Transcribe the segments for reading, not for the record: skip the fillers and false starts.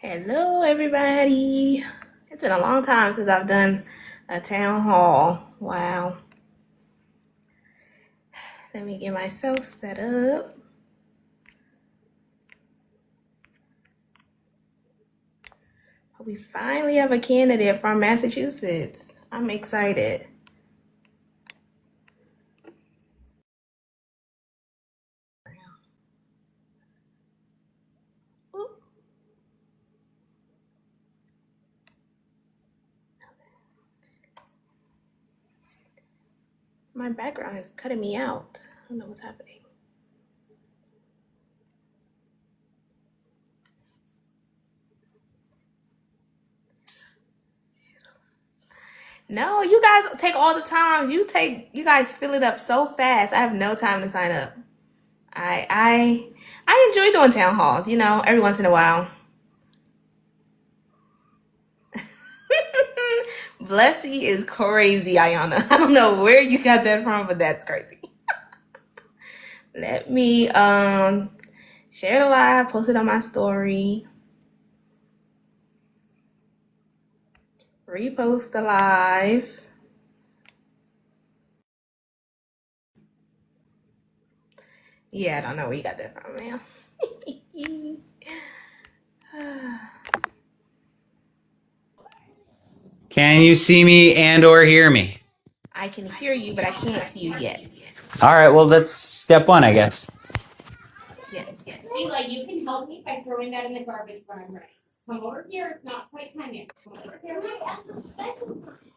Hello, everybody. It's been a long time since I've done a town hall. Wow. Let me get myself set up. We finally have a candidate from Massachusetts. I'm excited. My background is cutting me out. I don't know what's happening. No, you guys take all the time. You guys fill it up so fast. I have no time to sign up. I enjoy doing town halls, every once in a while. Blessy is crazy, Ayana. I don't know where you got that from, but that's crazy. Let me share the live, post it on my story, repost the live. Yeah, I don't know where you got that from, man. Can you see me and or hear me? I can hear you, but I can't see you yet. All right, well, that's step one, I guess. Yes. Sheila, you can help me by throwing that in the garbage when I'm ready. Come over here. It's not quite time yet. Come over here.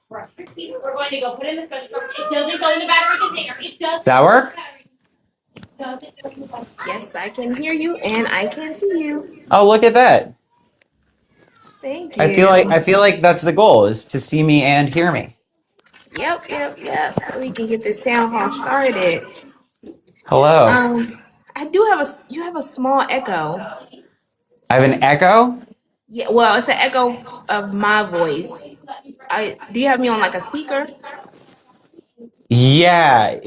Brush your teeth. We're going to go put in the special. It doesn't go in the battery container. It does. Does that work? It doesn't go in the battery. Yes, I can hear you and I can see you. Oh, look at that. Thank you. I feel like that's the goal, is to see me and hear me. Yep. So we can get this town hall started. Hello. I do have you have a small echo. I have an echo? Yeah, well, it's an echo of my voice. Do you have me on like a speaker? Yeah,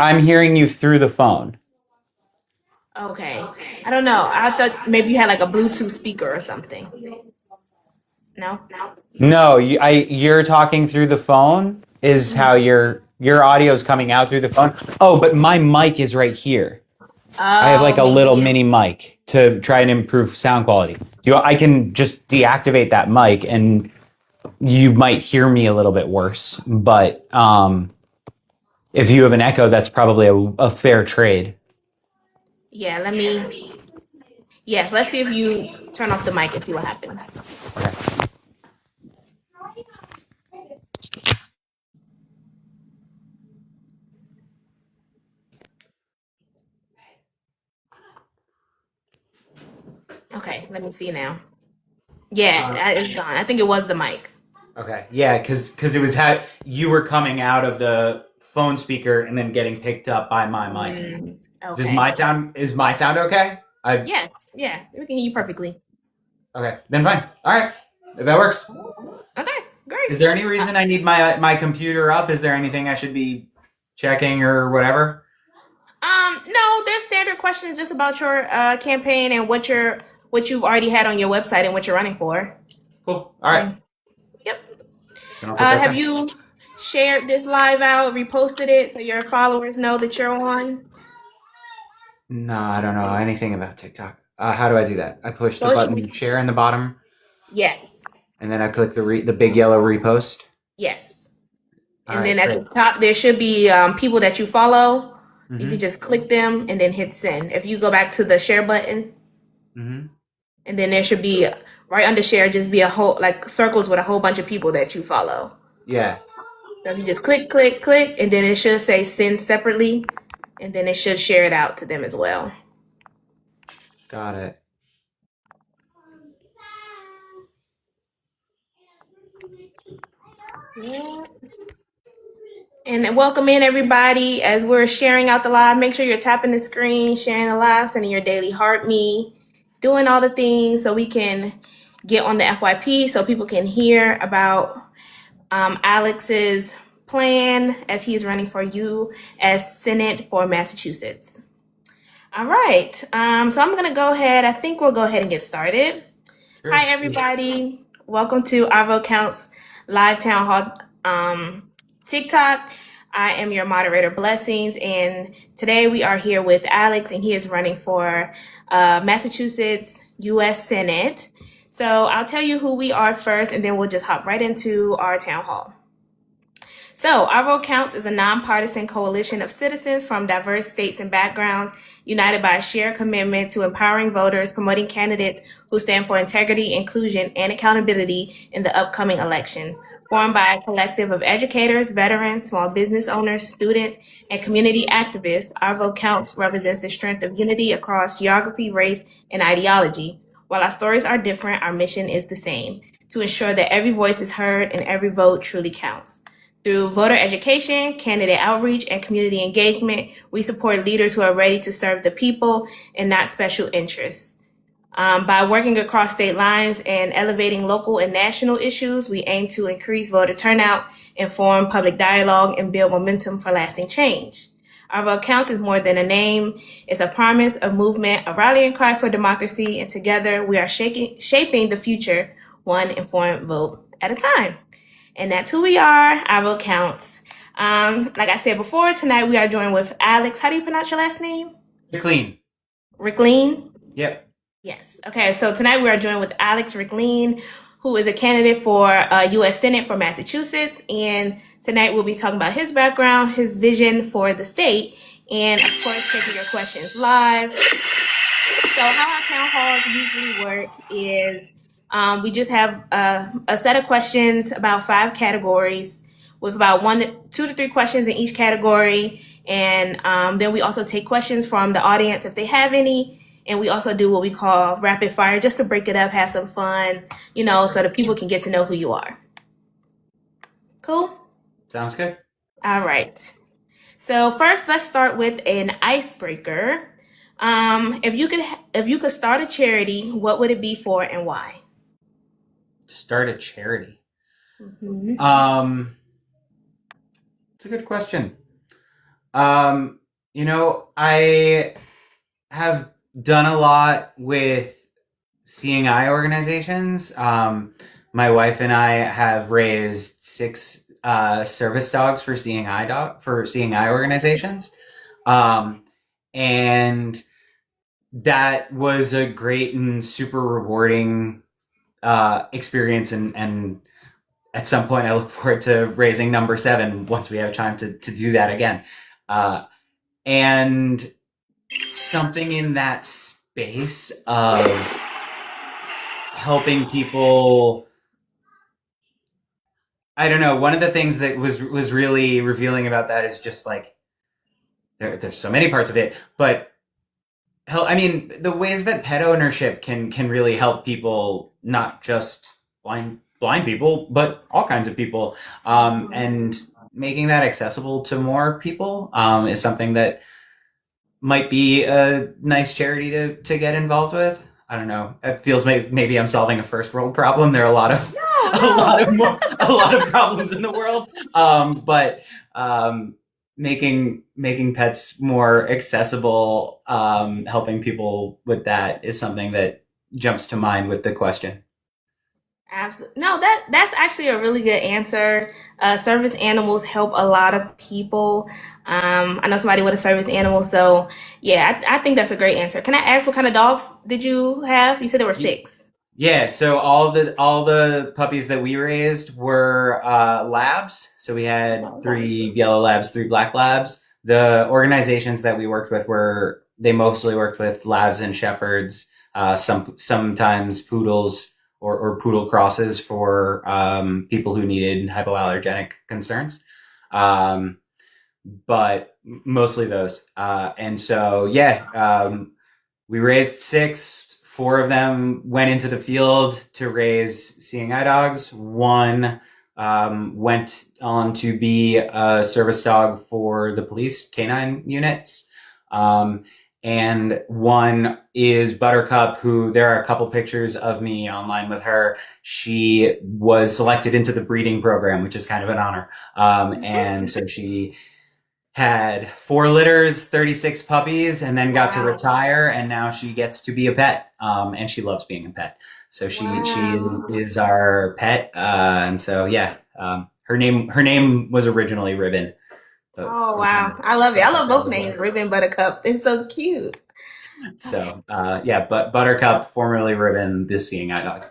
I'm hearing you through the phone. Okay. I don't know. I thought maybe you had like a Bluetooth speaker or something. No? No, you're talking through the phone is how your audio's coming out through the phone. Oh, but my mic is right here. I have like a little mini mic to try and improve sound quality. I can just deactivate that mic and you might hear me a little bit worse. But if you have an echo, that's probably a fair trade. Yeah, let's see if you turn off the mic and see what happens. Okay, let me see now. Yeah, it's gone. I think it was the mic. Okay. Yeah, because it was you were coming out of the phone speaker and then getting picked up by my mic. Okay. Is my sound okay? Yes, we can hear you perfectly. Okay, then fine. All right, if that works. Okay, great. Is there any reason I need my computer up? Is there anything I should be checking or whatever? No, there's standard questions just about your campaign and what you've already had on your website and what you're running for. Cool. All right. Yep. Have you shared this live out, reposted it so your followers know that you're on? No, I don't know anything about TikTok. How do I do that? I push the button share in the bottom. Yes. And then I click the big yellow repost. Yes. All and right, then at the top there should be people that you follow. You can just click them and then hit send. If you go back to the share button, and then there should be right under share just be a whole like circles with a whole bunch of people that you follow. Yeah. So if you just click, and then it should say send separately, and then it should share it out to them as well. Got it. Yeah. And welcome in everybody as we're sharing out the live. Make sure you're tapping the screen, sharing the live, sending your daily heart me, doing all the things so we can get on the FYP so people can hear about Alex's plan as he's running for you as Senate for Massachusetts. All right. So I'm going to go ahead. I think we'll go ahead and get started. Hi, everybody. Welcome to our Vote Counts live town hall TikTok. I am your moderator, Blessings, and today we are here with Alex, and he is running for Massachusetts U.S. Senate. So I'll tell you who we are first, and then we'll just hop right into our town hall. So, Our Vote Counts is a nonpartisan coalition of citizens from diverse states and backgrounds, united by a shared commitment to empowering voters, promoting candidates who stand for integrity, inclusion, and accountability in the upcoming election. Formed by a collective of educators, veterans, small business owners, students, and community activists, Our Vote Counts represents the strength of unity across geography, race, and ideology. While our stories are different, our mission is the same: to ensure that every voice is heard and every vote truly counts. Through voter education, candidate outreach, and community engagement, we support leaders who are ready to serve the people and not special interests. By working across state lines and elevating local and national issues, we aim to increase voter turnout, inform public dialogue, and build momentum for lasting change. Our Vote Counts is more than a name. It's a promise, a movement, a rallying cry for democracy, and together we are shaping the future, one informed vote at a time. And that's who we are. Our Vote Counts. Like I said before, tonight we are joined with Alex. How do you pronounce your last name? Rikleen. Rikleen? Yep. Yes. Okay, so tonight we are joined with Alex Rikleen, who is a candidate for U.S. Senate for Massachusetts. And tonight we'll be talking about his background, his vision for the state, and of course taking your questions live. So how our town halls usually work is we just have a set of questions, about 5 categories, with about 2 to 3 questions in each category. And then we also take questions from the audience if they have any. And we also do what we call rapid fire, just to break it up, have some fun, so that people can get to know who you are. Cool? Sounds good. All right. So first, let's start with an icebreaker. If you could start a charity, what would it be for and why? Start a charity. Mm-hmm. It's a good question. I have done a lot with seeing eye organizations. My wife and I have raised 6 service dogs for seeing eye organizations. And that was a great and super rewarding experience, and at some point I look forward to raising number 7 once we have time to do that again. And something in that space of helping people, I don't know, one of the things that was really revealing about that is just like there's so many parts of it, but the ways that pet ownership can really help people, not just blind people, but all kinds of people, and making that accessible to more people is something that might be a nice charity to get involved with. I don't know. It feels maybe I'm solving a first world problem. There are a lot of problems in the world, but making pets more accessible, helping people with that is something that jumps to mind with the question. Absolutely. No, that's actually a really good answer. Service animals help a lot of people. I know somebody with a service animal, so yeah, I think that's a great answer. Can I ask what kind of dogs did you have? You said there were 6. Yeah, so all the puppies that we raised were labs. So we had 3 yellow labs, 3 black labs. The organizations that we worked with they mostly worked with labs and shepherds, sometimes poodles or poodle crosses for people who needed hypoallergenic concerns. But mostly those. And so, we raised 6. 4 of them went into the field to raise seeing eye dogs. 1 went on to be a service dog for the police canine units. And 1 is Buttercup, who there are a couple pictures of me online with her. She was selected into the breeding program, which is kind of an honor. And so she had 4 litters, 36 puppies, and then got to Wow. retire, and now she gets to be a pet, and she loves being a pet. So she is our pet, and so yeah, her name was originally Ribbon. So Oh wow, I love it. I love both names, Ribbon, Buttercup. They're so cute. So yeah, but Buttercup, formerly Ribbon, this seeing eye dog.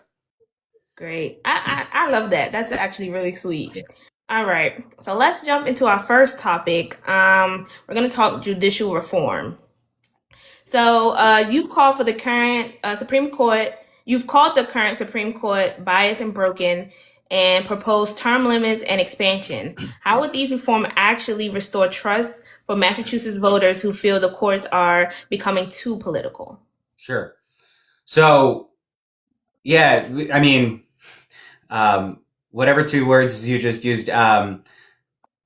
Great. I love that. That's actually really sweet. All right. So let's jump into our first topic. We're going to talk judicial reform. So you call for the current Supreme Court. You've called the current Supreme Court biased and broken and proposed term limits and expansion. How would these reforms actually restore trust for Massachusetts voters who feel the courts are becoming too political? Sure. So, yeah, I mean, whatever 2 words you just used,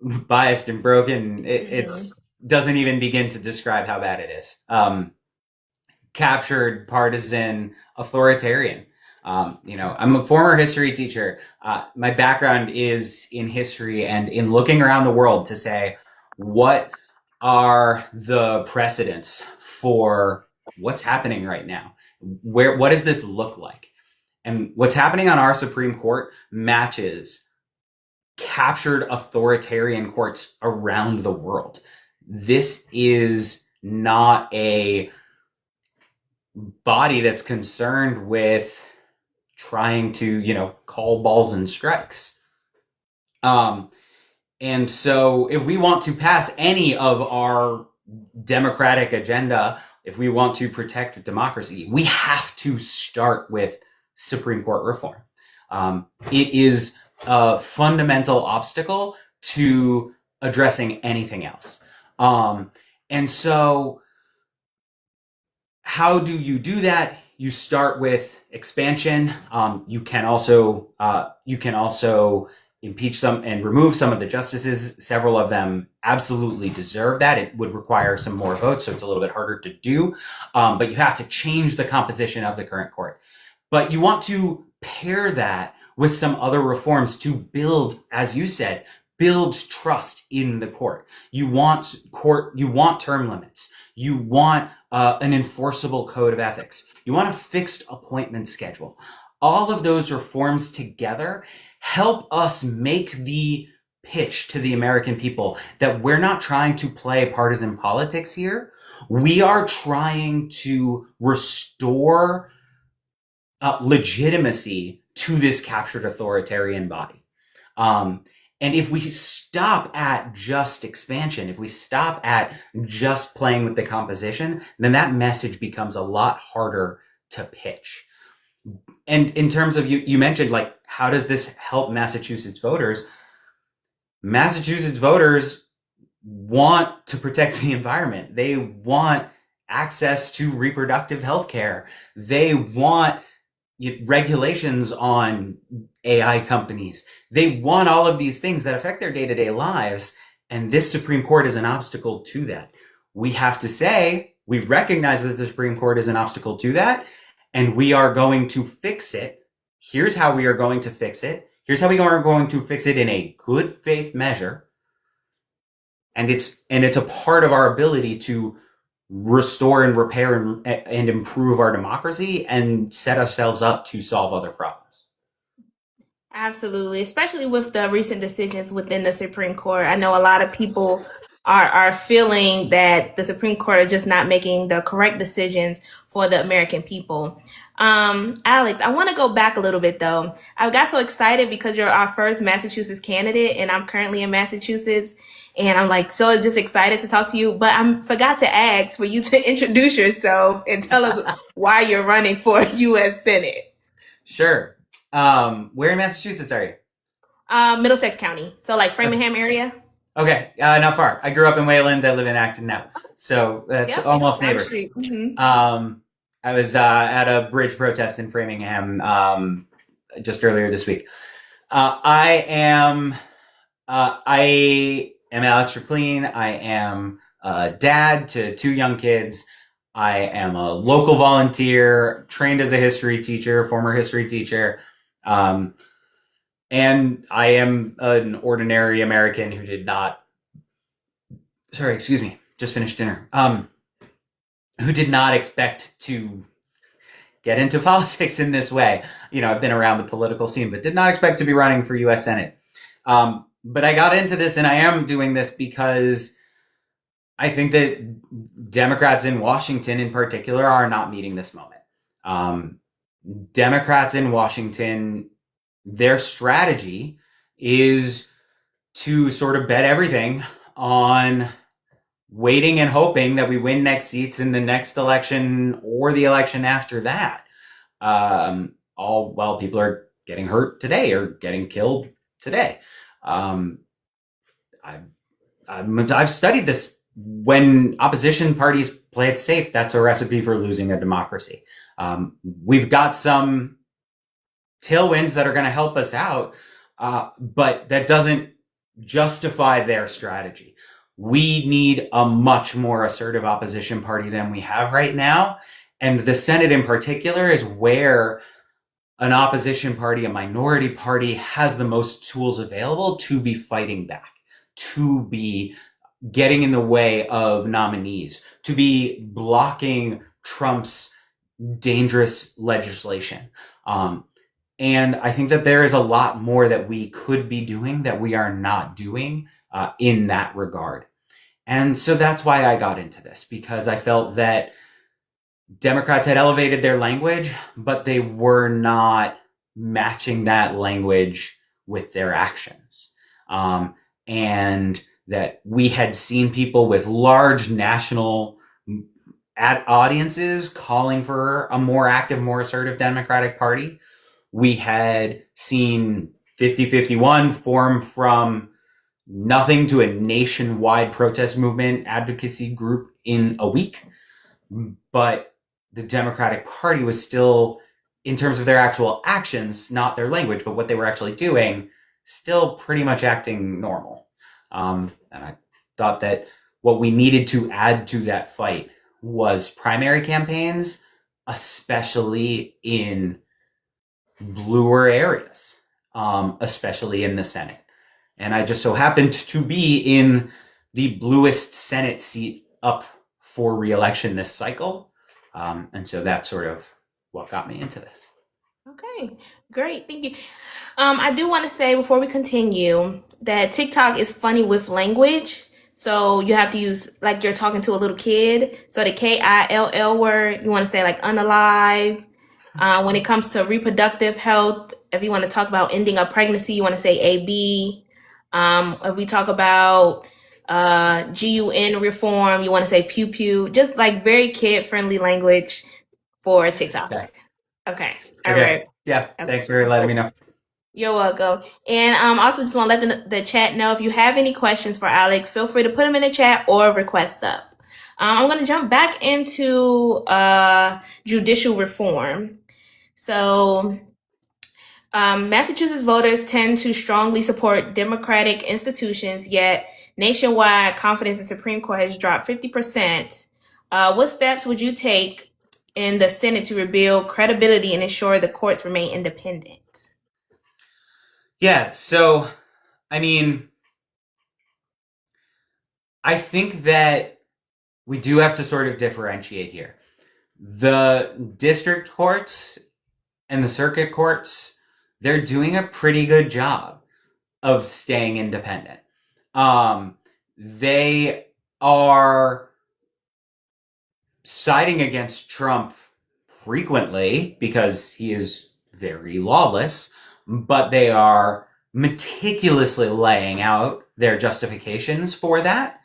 biased and broken, it's doesn't even begin to describe how bad it is. Captured, partisan, authoritarian. I'm a former history teacher. My background is in history and in looking around the world to say, what are the precedents for what's happening right now? What does this look like? And what's happening on our Supreme Court matches captured authoritarian courts around the world. This is not a body that's concerned with trying to, call balls and strikes. And so if we want to pass any of our democratic agenda, if we want to protect democracy, we have to start with Supreme Court reform. It is a fundamental obstacle to addressing anything else. And so how do you do that? You start with expansion. You can also impeach some and remove some of the justices. Several of them absolutely deserve that. It would require some more votes, so it's a little bit harder to do. But you have to change the composition of the current court. But you want to pair that with some other reforms to build, as you said, build trust in the court. You want term limits. You want an enforceable code of ethics. You want a fixed appointment schedule. All of those reforms together help us make the pitch to the American people that we're not trying to play partisan politics here. We are trying to restore legitimacy to this captured authoritarian body. And if we stop at just expansion, if we stop at just playing with the composition, then that message becomes a lot harder to pitch. And in terms of, you mentioned, like, how does this help Massachusetts voters? Massachusetts voters want to protect the environment. They want access to reproductive health care. They want regulations on AI companies. They want all of these things that affect their day-to-day lives, and this Supreme Court is an obstacle to that. We have to say, we recognize that the Supreme Court is an obstacle to that, and we are going to fix it. Here's how we are going to fix it. Here's how we are going to fix it in a good faith measure. And it's a part of our ability to restore and repair and improve our democracy and set ourselves up to solve other problems. Absolutely, especially with the recent decisions within the Supreme Court. I know a lot of people are feeling that the Supreme Court are just not making the correct decisions for the American people. Alex, I want to go back a little bit though. I got so excited because you're our first Massachusetts candidate, and I'm currently in Massachusetts. And I'm like so just excited to talk to you, but I forgot to ask for you to introduce yourself and tell us why you're running for U.S. Senate. Sure. Where in Massachusetts are you? Middlesex County, so like Framingham area. Okay, not far. I grew up in Wayland. I live in Acton now, so that's almost neighbors. Mm-hmm. I was at a bridge protest in Framingham just earlier this week. I am Alex Rikleen. I am a dad to 2 young kids. I am a local volunteer, trained as a history teacher, former history teacher. And I am an ordinary American who did not sorry, excuse me, just finished dinner, who did not expect to get into politics in this way. I've been around the political scene, but did not expect to be running for U.S. Senate. But I got into this, and I am doing this because I think that Democrats in Washington in particular are not meeting this moment. Democrats in Washington, their strategy is to sort of bet everything on waiting and hoping that we win next seats in the next election or the election after that. All while people are getting hurt today or getting killed today. I've studied this. When opposition parties play it safe, that's a recipe for losing a democracy. We've got some tailwinds that are going to help us out, but that doesn't justify their strategy. We need a much more assertive opposition party than we have right now. And the Senate in particular is where an opposition party, a minority party, has the most tools available to be fighting back, to be getting in the way of nominees, to be blocking Trump's dangerous legislation. And I think that there is a lot more that we could be doing that we are not doing in that regard. And so that's why I got into this, because I felt that Democrats had elevated their language, but they were not matching that language with their actions. And that we had seen people with large national audiences calling for a more active, more assertive Democratic Party. We had seen 50-51 form from nothing to a nationwide protest movement advocacy group in a week. But the Democratic Party was still, in terms of their actual actions, not their language, but what they were actually doing, still pretty much acting normal. And I thought that what we needed to add to that fight was primary campaigns, especially in bluer areas, especially in the Senate. And I just so happened to be in the bluest Senate seat up for re-election this cycle. And so that's sort of what got me into this. Okay, great. Thank you. I do want to say before we continue that TikTok is funny with language. So you have to use like you're talking to a little kid. So the KILL word, you want to say like unalive. When it comes to reproductive health, if you want to talk about ending a pregnancy, you want to say AB. If we talk about GUN reform, you want to say pew pew. Just like very kid friendly language for TikTok. Okay. All right. Yeah. Thanks for letting me know. You're welcome. And also just want to let the chat know if you have any questions for Alex, feel free to put them in the chat or request up. I'm going to jump back into judicial reform. So Massachusetts voters tend to strongly support democratic institutions, yet nationwide confidence in the Supreme Court has dropped 50%. What steps would you take in the Senate to rebuild credibility and ensure the courts remain independent? Yeah, so, I mean, I think that we do have to sort of differentiate here. The district courts and the circuit courts, they're doing a pretty good job of staying independent. They are siding against Trump frequently because he is very lawless, but they are meticulously laying out their justifications for that.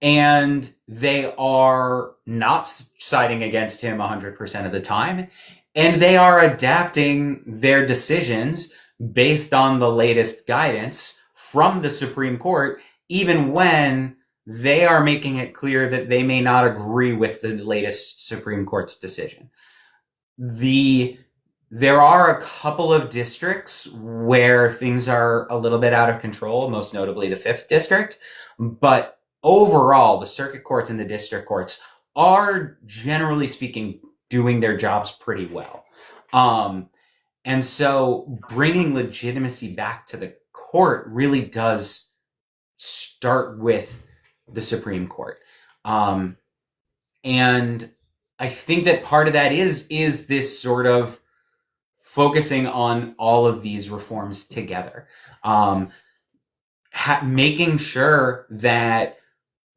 And they are not siding against him 100% of the time. And they are adapting their decisions based on the latest guidance from the Supreme Court, even when they are making it clear that they may not agree with the latest Supreme Court's decision. There are a couple of districts where things are a little bit out of control, most notably the 5th district. But overall, the circuit courts and the district courts are, generally speaking, doing their jobs pretty well. And so bringing legitimacy back to the court really does start with the Supreme Court. And I think that part of that is this sort of focusing on all of these reforms together. Making sure that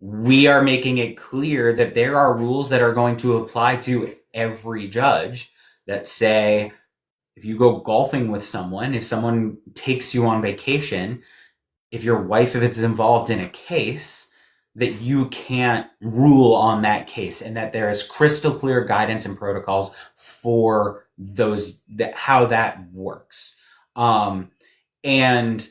we are making it clear that there are rules that are going to apply to every judge that say, if you go golfing with someone, if someone takes you on vacation, if your wife, if it's involved in a case, that you can't rule on that case, and that there is crystal clear guidance and protocols for those, how that works. And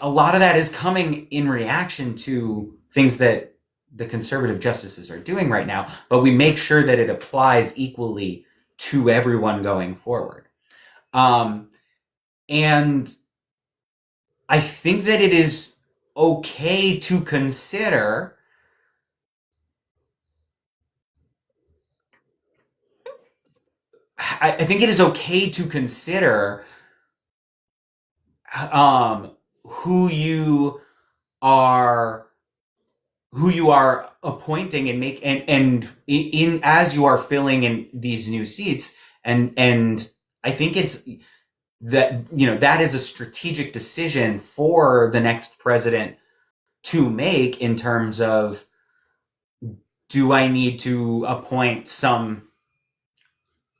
a lot of that is coming in reaction to things that the conservative justices are doing right now, but we make sure that it applies equally to everyone going forward. And I think that it is okay to consider I think it is okay to consider who you are appointing and and in as you are filling in these new seats, and I think it's that, you know, that is a strategic decision for the next president to make in terms of, do I need to appoint some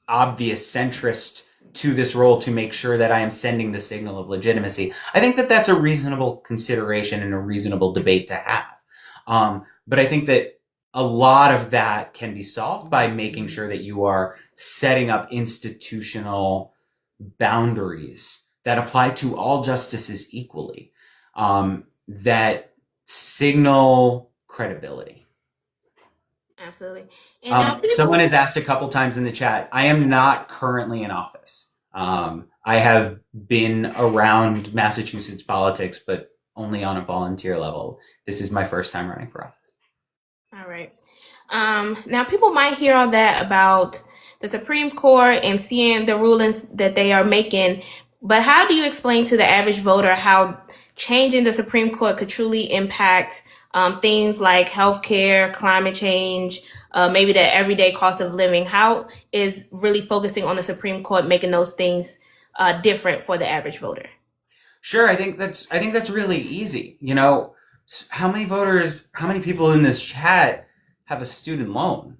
obvious centrist to this role to make sure that I am sending the signal of legitimacy? I think that that's a reasonable consideration and a reasonable debate to have. But I think that a lot of that can be solved by making sure that you are setting up institutional boundaries that apply to all justices equally, that signal credibility. Absolutely. And someone has asked a couple times in the chat, I am not currently in office. I have been around Massachusetts politics, but only on a volunteer level. This is my first time running for office. All right. Now, people might hear all that about the Supreme Court and seeing the rulings that they are making, but how do you explain to the average voter how changing the Supreme Court could truly impact things like healthcare, climate change, maybe the everyday cost of living? How is really focusing on the Supreme Court making those things different for the average voter? Sure, I think that's really easy. You know, how many people in this chat have a student loan?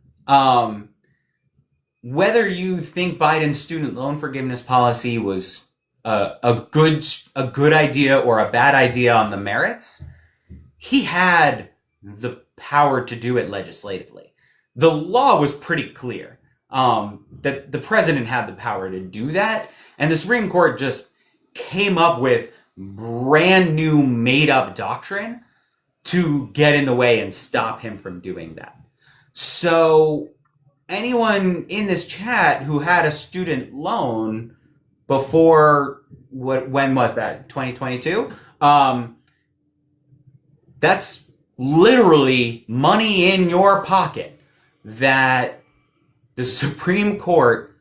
Whether you think Biden's student loan forgiveness policy was a good idea or a bad idea on the merits, he had the power to do it legislatively. The law was pretty clear that the president had the power to do that, and the Supreme Court just came up with brand new made up doctrine to get in the way and stop him from doing that. So anyone in this chat who had a student loan before, when was that? 2022? That's literally money in your pocket that the Supreme Court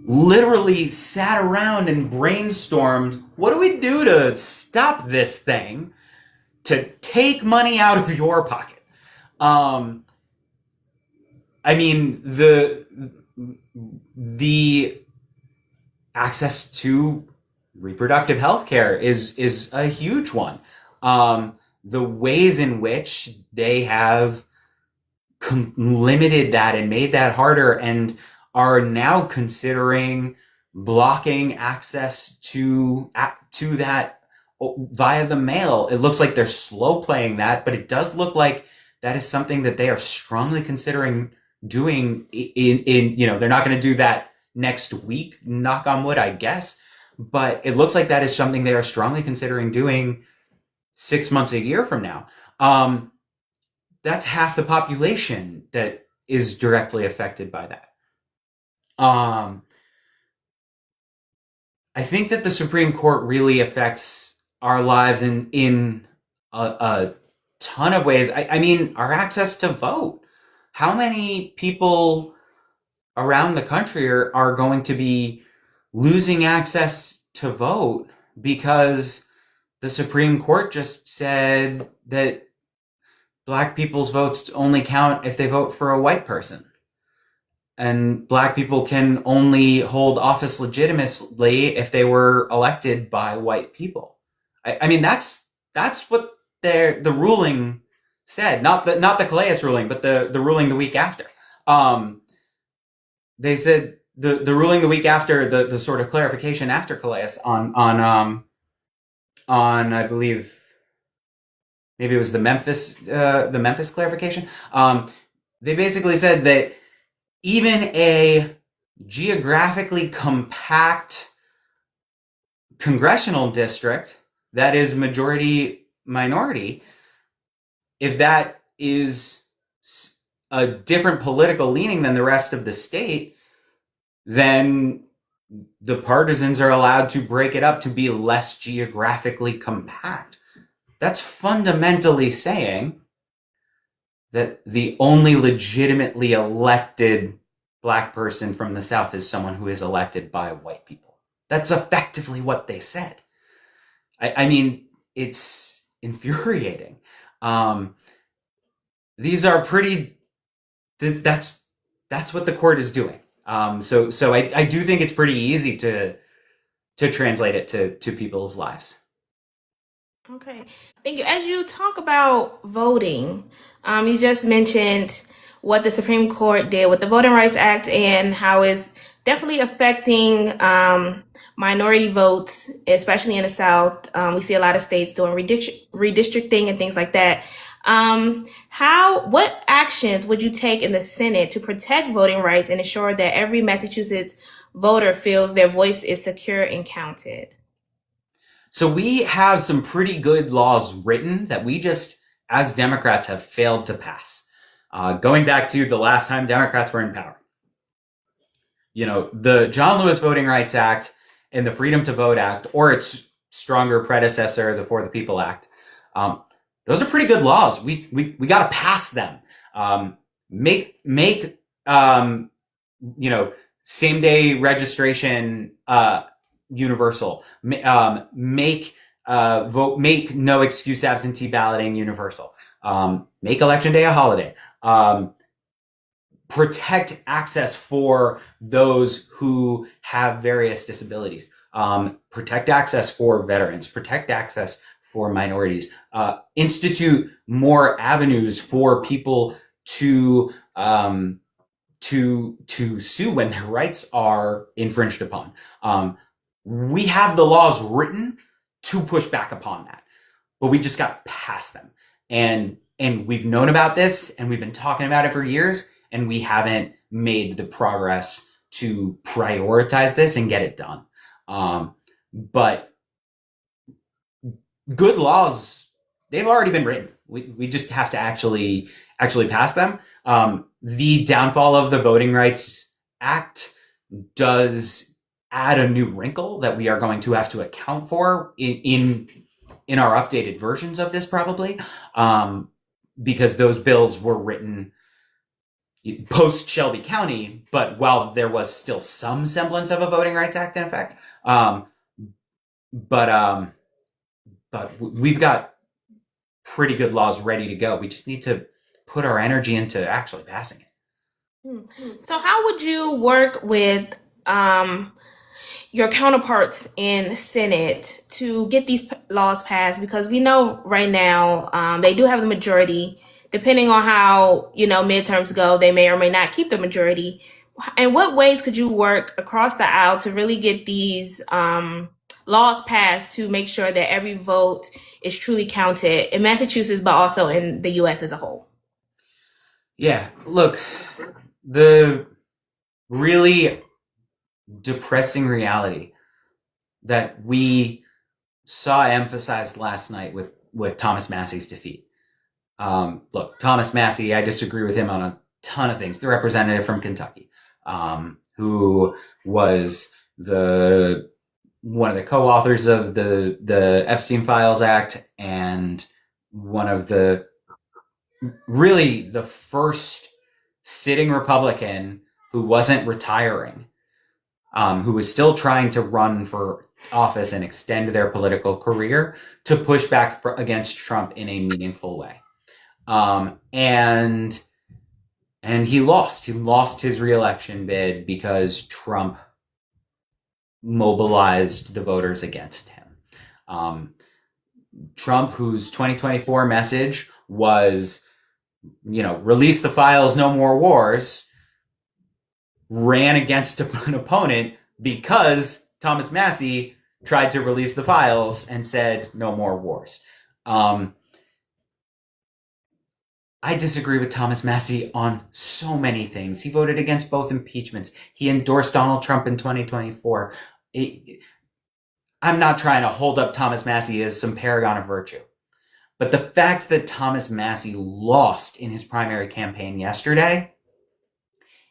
literally sat around and brainstormed, what do we do to stop this thing, to take money out of your pocket? I mean, the access to reproductive health care is a huge one. The ways in which they have limited that and made that harder, and are now considering blocking access to that via the mail. It looks like they're slow playing that, but it does look like that is something that they are strongly considering doing in you know, they're not going to do that next week, knock on wood, I guess, but it looks like that is something they are strongly considering doing 6 months, a year from now. That's half the population that is directly affected by that. I think that the Supreme Court really affects our lives in a ton of ways. I mean, our access to vote. How many people around the country are going to be losing access to vote because the Supreme Court just said that black people's votes only count if they vote for a white person. And black people can only hold office legitimately if they were elected by white people. I mean, that's what the ruling said. Not the Calais ruling, but the ruling the week after. They said the ruling the week after, the sort of clarification after Calais on I believe maybe it was the Memphis clarification. They basically said that even a geographically compact congressional district that is majority minority, if that is a different political leaning than the rest of the state, then the partisans are allowed to break it up to be less geographically compact. That's fundamentally saying that the only legitimately elected black person from the South is someone who is elected by white people. That's effectively what they said. I mean, it's infuriating. These are pretty. That's what the court is doing. So I do think it's pretty easy to translate it to people's lives. Okay, thank you. As you talk about voting, you just mentioned what the Supreme Court did with the Voting Rights Act and how it's definitely affecting minority votes, especially in the South. We see a lot of states doing redistricting and things like that. What actions would you take in the Senate to protect voting rights and ensure that every Massachusetts voter feels their voice is secure and counted? So we have some pretty good laws written that we just, as Democrats, have failed to pass. Going back to the last time Democrats were in power. You know, the John Lewis Voting Rights Act and the Freedom to Vote Act, or its stronger predecessor, the For the People Act, those are pretty good laws. We got to pass them. Make same day registration universal. Make no excuse absentee balloting universal. Make election day a holiday. Protect access for those who have various disabilities. Protect access for veterans. Protect access for minorities. Institute more avenues for people to sue when their rights are infringed upon. We have the laws written to push back upon that, but we just got past them. And we've known about this and we've been talking about it for years, and we haven't made the progress to prioritize this and get it done. But good laws, they've already been written. We just have to actually pass them. The downfall of the Voting Rights Act does add a new wrinkle that we are going to have to account for in our updated versions of this, probably, because those bills were written post Shelby County, but while there was still some semblance of a Voting Rights Act in effect. But we've got pretty good laws ready to go. We just need to put our energy into actually passing it. So how would you work with your counterparts in the Senate to get these laws passed? Because we know right now they do have the majority. Depending on how midterms go, they may or may not keep the majority. In what ways could you work across the aisle to really get these laws passed to make sure that every vote is truly counted in Massachusetts, but also in the U.S. as a whole? Yeah, look, the really depressing reality that we saw emphasized last night with Thomas Massey's defeat. Look, Thomas Massey, I disagree with him on a ton of things. The representative from Kentucky, who was one of the co-authors of the Epstein Files Act, and one of the first sitting Republican who wasn't retiring, who was still trying to run for office and extend their political career to push back against Trump in a meaningful way. And he lost. He lost his reelection bid because Trump mobilized the voters against him. Trump, whose 2024 message was, release the files, no more wars, ran against an opponent because Thomas Massie tried to release the files and said no more wars. I disagree with Thomas Massie on so many things. He voted against both impeachments. He endorsed Donald Trump in 2024. I'm not trying to hold up Thomas Massie as some paragon of virtue. But the fact that Thomas Massie lost in his primary campaign yesterday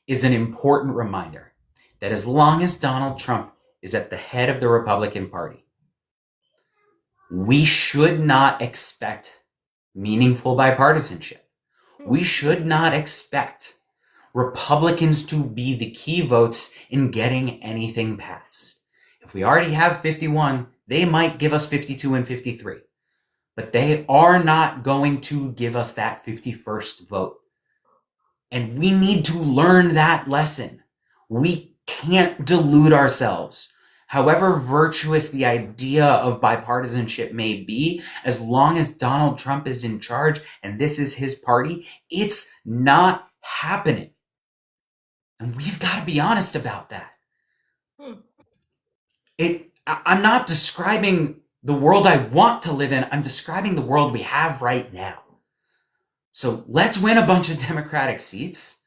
is an important reminder that as long as Donald Trump is at the head of the Republican Party, we should not expect meaningful bipartisanship. We should not expect Republicans to be the key votes in getting anything passed. If we already have 51, they might give us 52 and 53. But they are not going to give us that 51st vote. And we need to learn that lesson. We can't delude ourselves. However virtuous the idea of bipartisanship may be, as long as Donald Trump is in charge and this is his party, it's not happening. And we've got to be honest about that. I'm not describing the world I want to live in. I'm describing the world we have right now. So let's win a bunch of Democratic seats.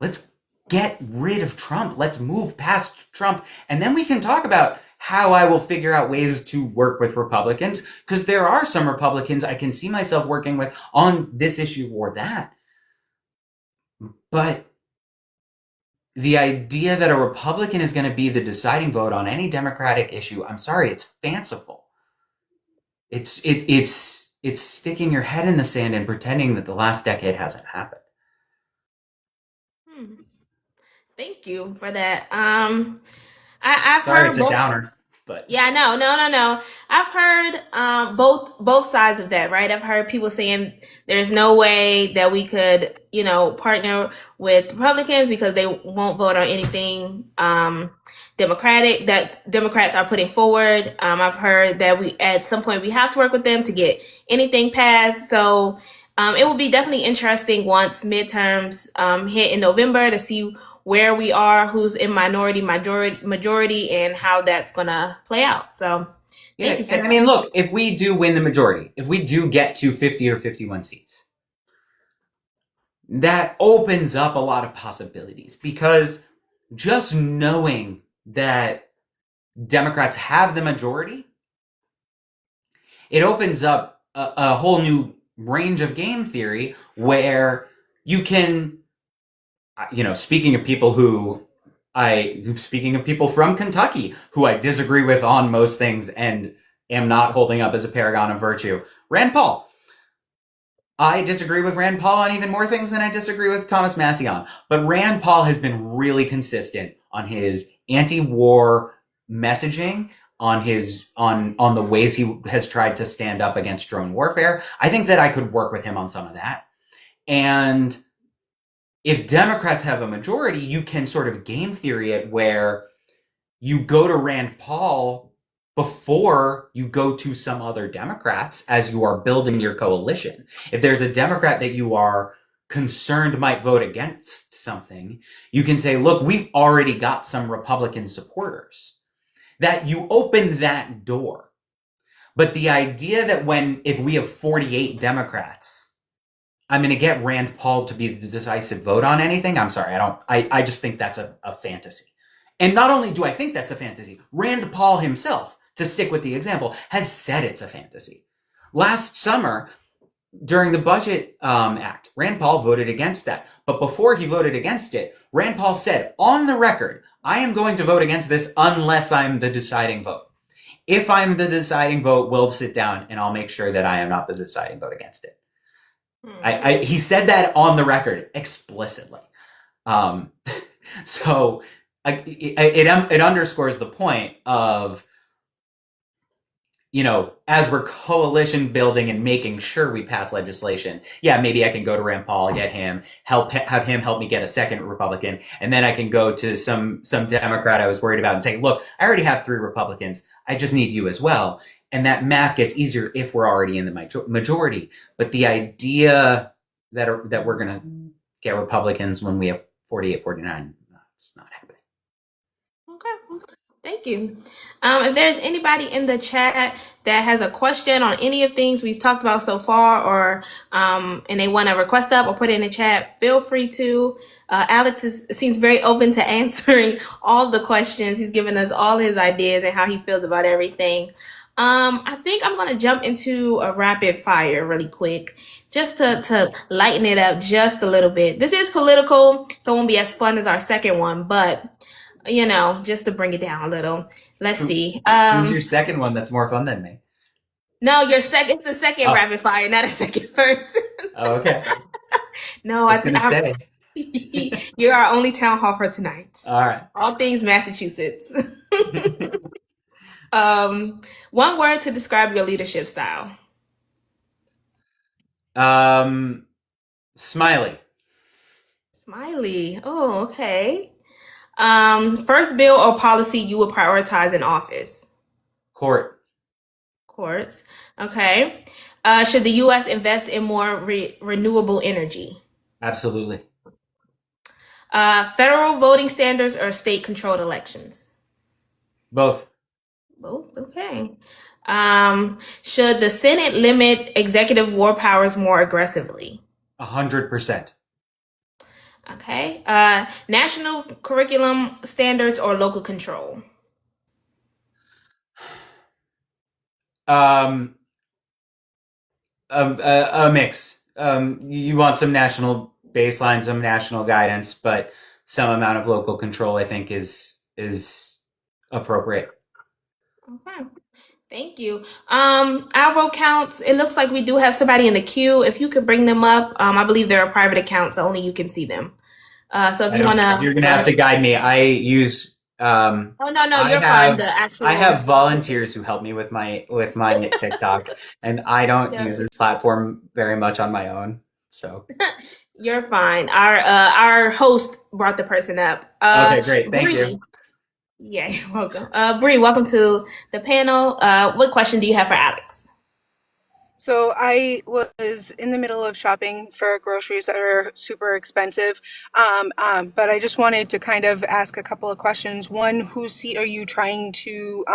Let's get rid of Trump. Let's move past Trump. And then we can talk about how I will figure out ways to work with Republicans, because there are some Republicans I can see myself working with on this issue or that. But the idea that a Republican is going to be the deciding vote on any Democratic issue, I'm sorry, it's fanciful. It's sticking your head in the sand and pretending that the last decade hasn't happened. Thank you for that. I've Sorry, heard it's a downer, but yeah, no. I've heard both sides of that, right? I've heard people saying there's no way that we could, partner with Republicans because they won't vote on anything Democratic that Democrats are putting forward. I've heard that we at some point we have to work with them to get anything passed. So it will be definitely interesting once midterms hit in November to see where we are, who's in majority, and how that's going to play out. So thank you for that. I mean, look, if we do win the majority, if we do get to 50 or 51 seats, that opens up a lot of possibilities, because just knowing that Democrats have the majority, it opens up a whole new range of game theory where you can, speaking of people from Kentucky who I disagree with on most things and am not holding up as a paragon of virtue, Rand Paul. I disagree with Rand Paul on even more things than I disagree with Thomas Massie on. But Rand Paul has been really consistent on his anti-war messaging, on the ways he has tried to stand up against drone warfare. I think that I could work with him on some of that. And if Democrats have a majority, you can sort of game theory it where you go to Rand Paul before you go to some other Democrats as you are building your coalition. If there's a Democrat that you are concerned might vote against something, you can say, look, we've already got some Republican supporters. That you open that door. But the idea that if we have 48 Democrats, I'm going to get Rand Paul to be the decisive vote on anything, I'm sorry, I just think that's a fantasy. And not only do I think that's a fantasy, Rand Paul himself, to stick with the example, has said it's a fantasy. Last summer, during the Budget Act, Rand Paul voted against that. But before he voted against it, Rand Paul said, on the record, I am going to vote against this unless I'm the deciding vote. If I'm the deciding vote, we'll sit down and I'll make sure that I am not the deciding vote against it. He said that on the record explicitly. So it underscores the point of, as we're coalition building and making sure we pass legislation, maybe I can go to Rand Paul, get him, have him help me get a second Republican, and then I can go to some Democrat I was worried about and say, look, I already have 3 Republicans. I just need you as well. And that math gets easier if we're already in the majority. But the idea that we're going to get Republicans when we have 48, 49, it's not happening. Okay. Thank you. If there's anybody in the chat that has a question on any of things we've talked about so far, or and they want to request up or put it in the chat, feel free to. Alex seems very open to answering all the questions. He's given us all his ideas and how he feels about everything. I think I'm going to jump into a rapid fire really quick, just to lighten it up just a little bit. This is political, so it won't be as fun as our second one, but just to bring it down a little. Let's see. Who's your second one that's more fun than me? No, it's the second rapid fire, not a second person. Oh, okay. No, I was going to say. You're our only town hall for tonight. All right. All things Massachusetts. One word to describe your leadership style. Smiley. Smiley. Oh, okay. First bill or policy you would prioritize in office? Courts. Okay. Should the U.S. invest in more renewable energy? Absolutely. Federal voting standards or state-controlled elections? Both. Okay. Should the Senate limit executive war powers more aggressively? 100%. Okay. National curriculum standards or local control? A mix. You want some national baseline, some national guidance, but some amount of local control, I think, is appropriate. Okay. Thank you. Our vote counts. It looks like we do have somebody in the queue. If you could bring them up, I believe they're a private account, so only you can see them. So if you want to, you're gonna have to guide me. I use. Oh no, you're fine. I have volunteers who help me with my TikTok, and I don't use this platform very much on my own. So you're fine. Our host brought the person up. Okay, great. Thank you. Yeah, you're welcome. Bree, welcome to the panel. What question do you have for Alex? So I was in the middle of shopping for groceries that are super expensive, but I just wanted to kind of ask a couple of questions. One, whose seat are you trying to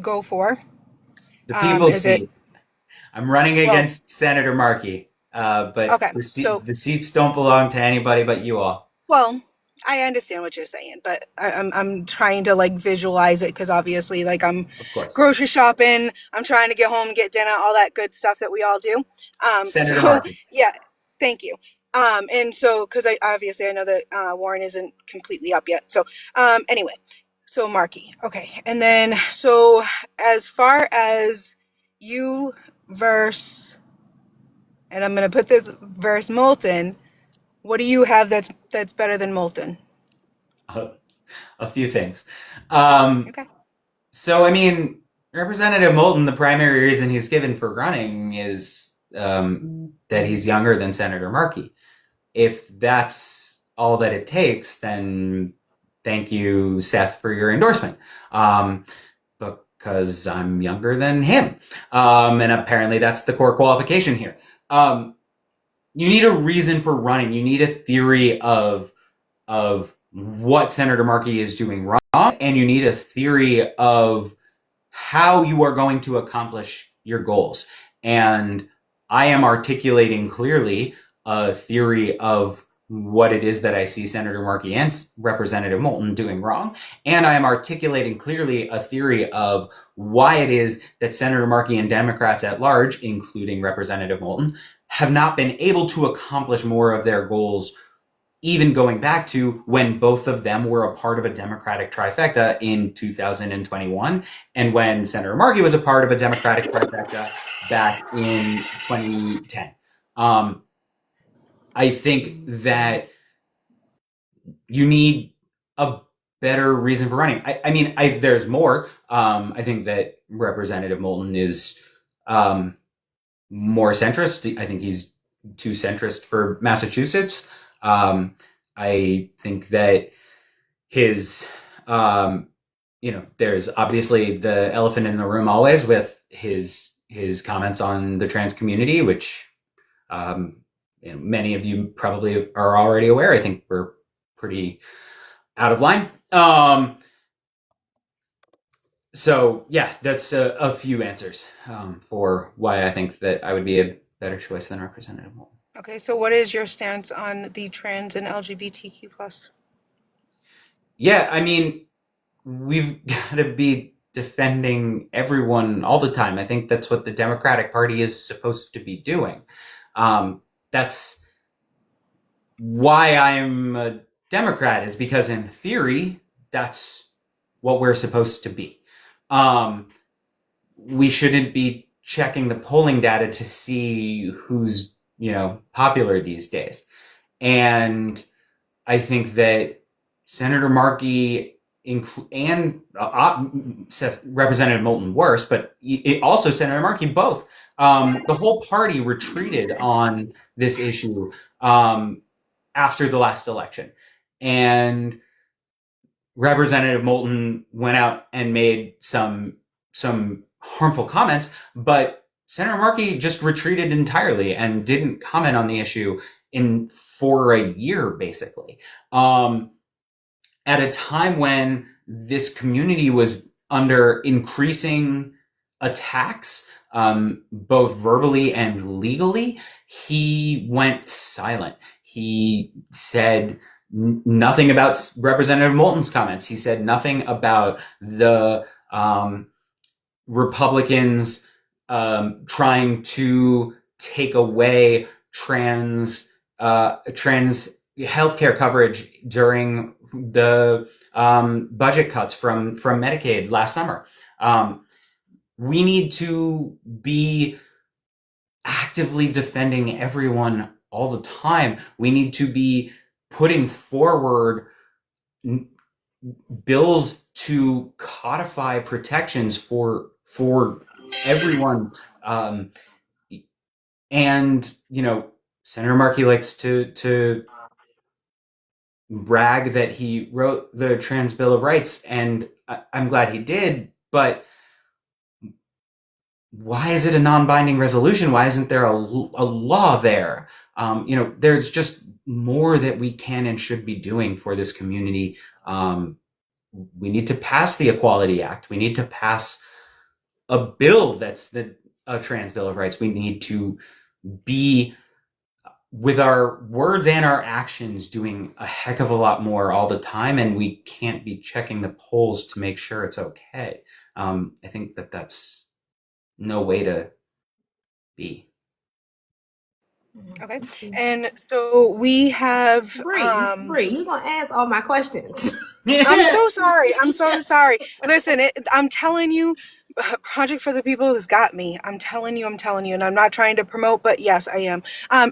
go for? The people's seat. I'm running against Senator Markey, but okay, the seats don't belong to anybody but you all. Well, I understand what you're saying, but I'm trying to visualize it, because obviously I'm grocery shopping, I'm trying to get home and get dinner, all that good stuff that we all do. Senator Markey. Yeah, thank you. And so, because I know that Warren isn't completely up yet. So anyway, so Markey. Okay. And then, so as far as you versus, and I'm going to put this versus Moulton, what do you have that's better than Moulton? A few things. Okay. So, I mean, Representative Moulton, the primary reason he's given for running is that he's younger than Senator Markey. If that's all that it takes, then thank you, Seth, for your endorsement. Because I'm younger than him. And apparently that's the core qualification here. You need a reason for running. You need a theory of what Senator Markey is doing wrong, and you need a theory of how you are going to accomplish your goals. And I am articulating clearly a theory of what it is that I see Senator Markey and Representative Moulton doing wrong. And I am articulating clearly a theory of why it is that Senator Markey and Democrats at large, including Representative Moulton, have not been able to accomplish more of their goals, even going back to when both of them were a part of a Democratic trifecta in 2021, and when Senator Markey was a part of a Democratic trifecta back in 2010. I think that you need a better reason for running. I mean, there's more. I think that Representative Moulton is more centrist. I think he's too centrist for Massachusetts. I think that his, there's obviously the elephant in the room always with his comments on the trans community, which many of you probably are already aware. I think we're pretty out of line. So yeah, that's a few answers for why I think that I would be a better choice than Representative Moulton. Okay, so what is your stance on the trans and LGBTQ plus? Yeah, I mean, we've got to be defending everyone all the time. I think that's what the Democratic Party is supposed to be doing. That's why I'm a Democrat, is because in theory, that's what we're supposed to be. We shouldn't be checking the polling data to see who's, popular these days. And I think that Senator Markey and Representative Moulton worse, but also Senator Markey both. The whole party retreated on this issue after the last election. And Representative Moulton went out and made some harmful comments, but Senator Markey just retreated entirely and didn't comment on the issue for a year, basically. At a time when this community was under increasing attacks, both verbally and legally, he went silent. He said nothing about Representative Moulton's comments. He said nothing about the Republicans trying to take away trans healthcare coverage during the budget cuts from Medicaid last summer. We need to be actively defending everyone all the time. We need to be putting forward bills to codify protections for everyone. And Senator Markey likes to brag that he wrote the Trans Bill of Rights, and I'm glad he did, but why is it a non-binding resolution? Why isn't there a law there? There's just more that we can and should be doing for this community. We need to pass the Equality Act. We need to pass a bill that's a Trans Bill of Rights. We need to be, with our words and our actions, doing a heck of a lot more all the time, and we can't be checking the polls to make sure it's okay. I think that that's no way to be. Okay, and so we have Bree, you gonna ask all my questions? I'm so sorry. I'm so sorry. Listen, I'm telling you, Project for the People has got me. I'm telling you, and I'm not trying to promote, but yes, I am.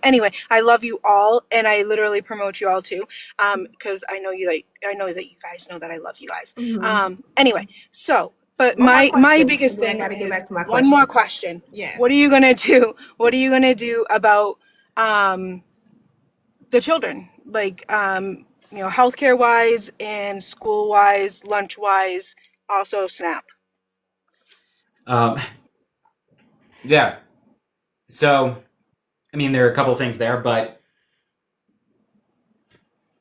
Anyway, I love you all, and I literally promote you all too, because I know you that you guys know that I love you guys. Anyway, so. But my biggest thing I gotta get back to my one question. more question. Yeah. What are you gonna do? What are you gonna do about the children? Like healthcare wise and school wise, lunch wise, also SNAP. Yeah. So, I mean, there are a couple things there, but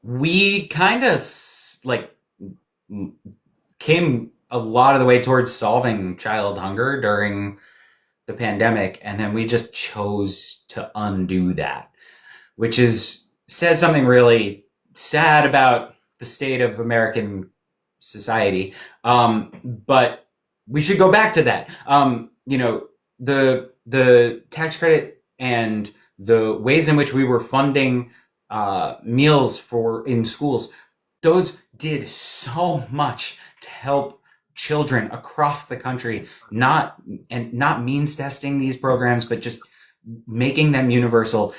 we kind of came a lot of the way towards solving child hunger during the pandemic, and then we just chose to undo that, which says something really sad about the state of American society. But we should go back to that. The tax credit and the ways in which we were funding meals in schools, those did so much to help children across the country, not means testing these programs, but just making them universal,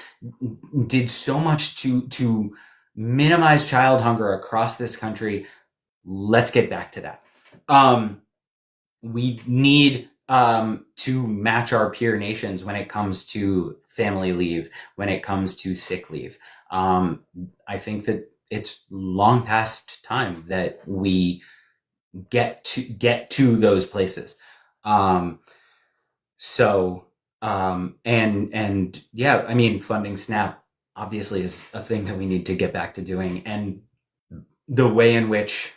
did so much to minimize child hunger across this country. let's get back to that. We need to match our peer nations when it comes to family leave, when it comes to sick leave. I think that it's long past time that we get to those places. And yeah, I mean, funding SNAP obviously is a thing that we need to get back to doing, and the way in which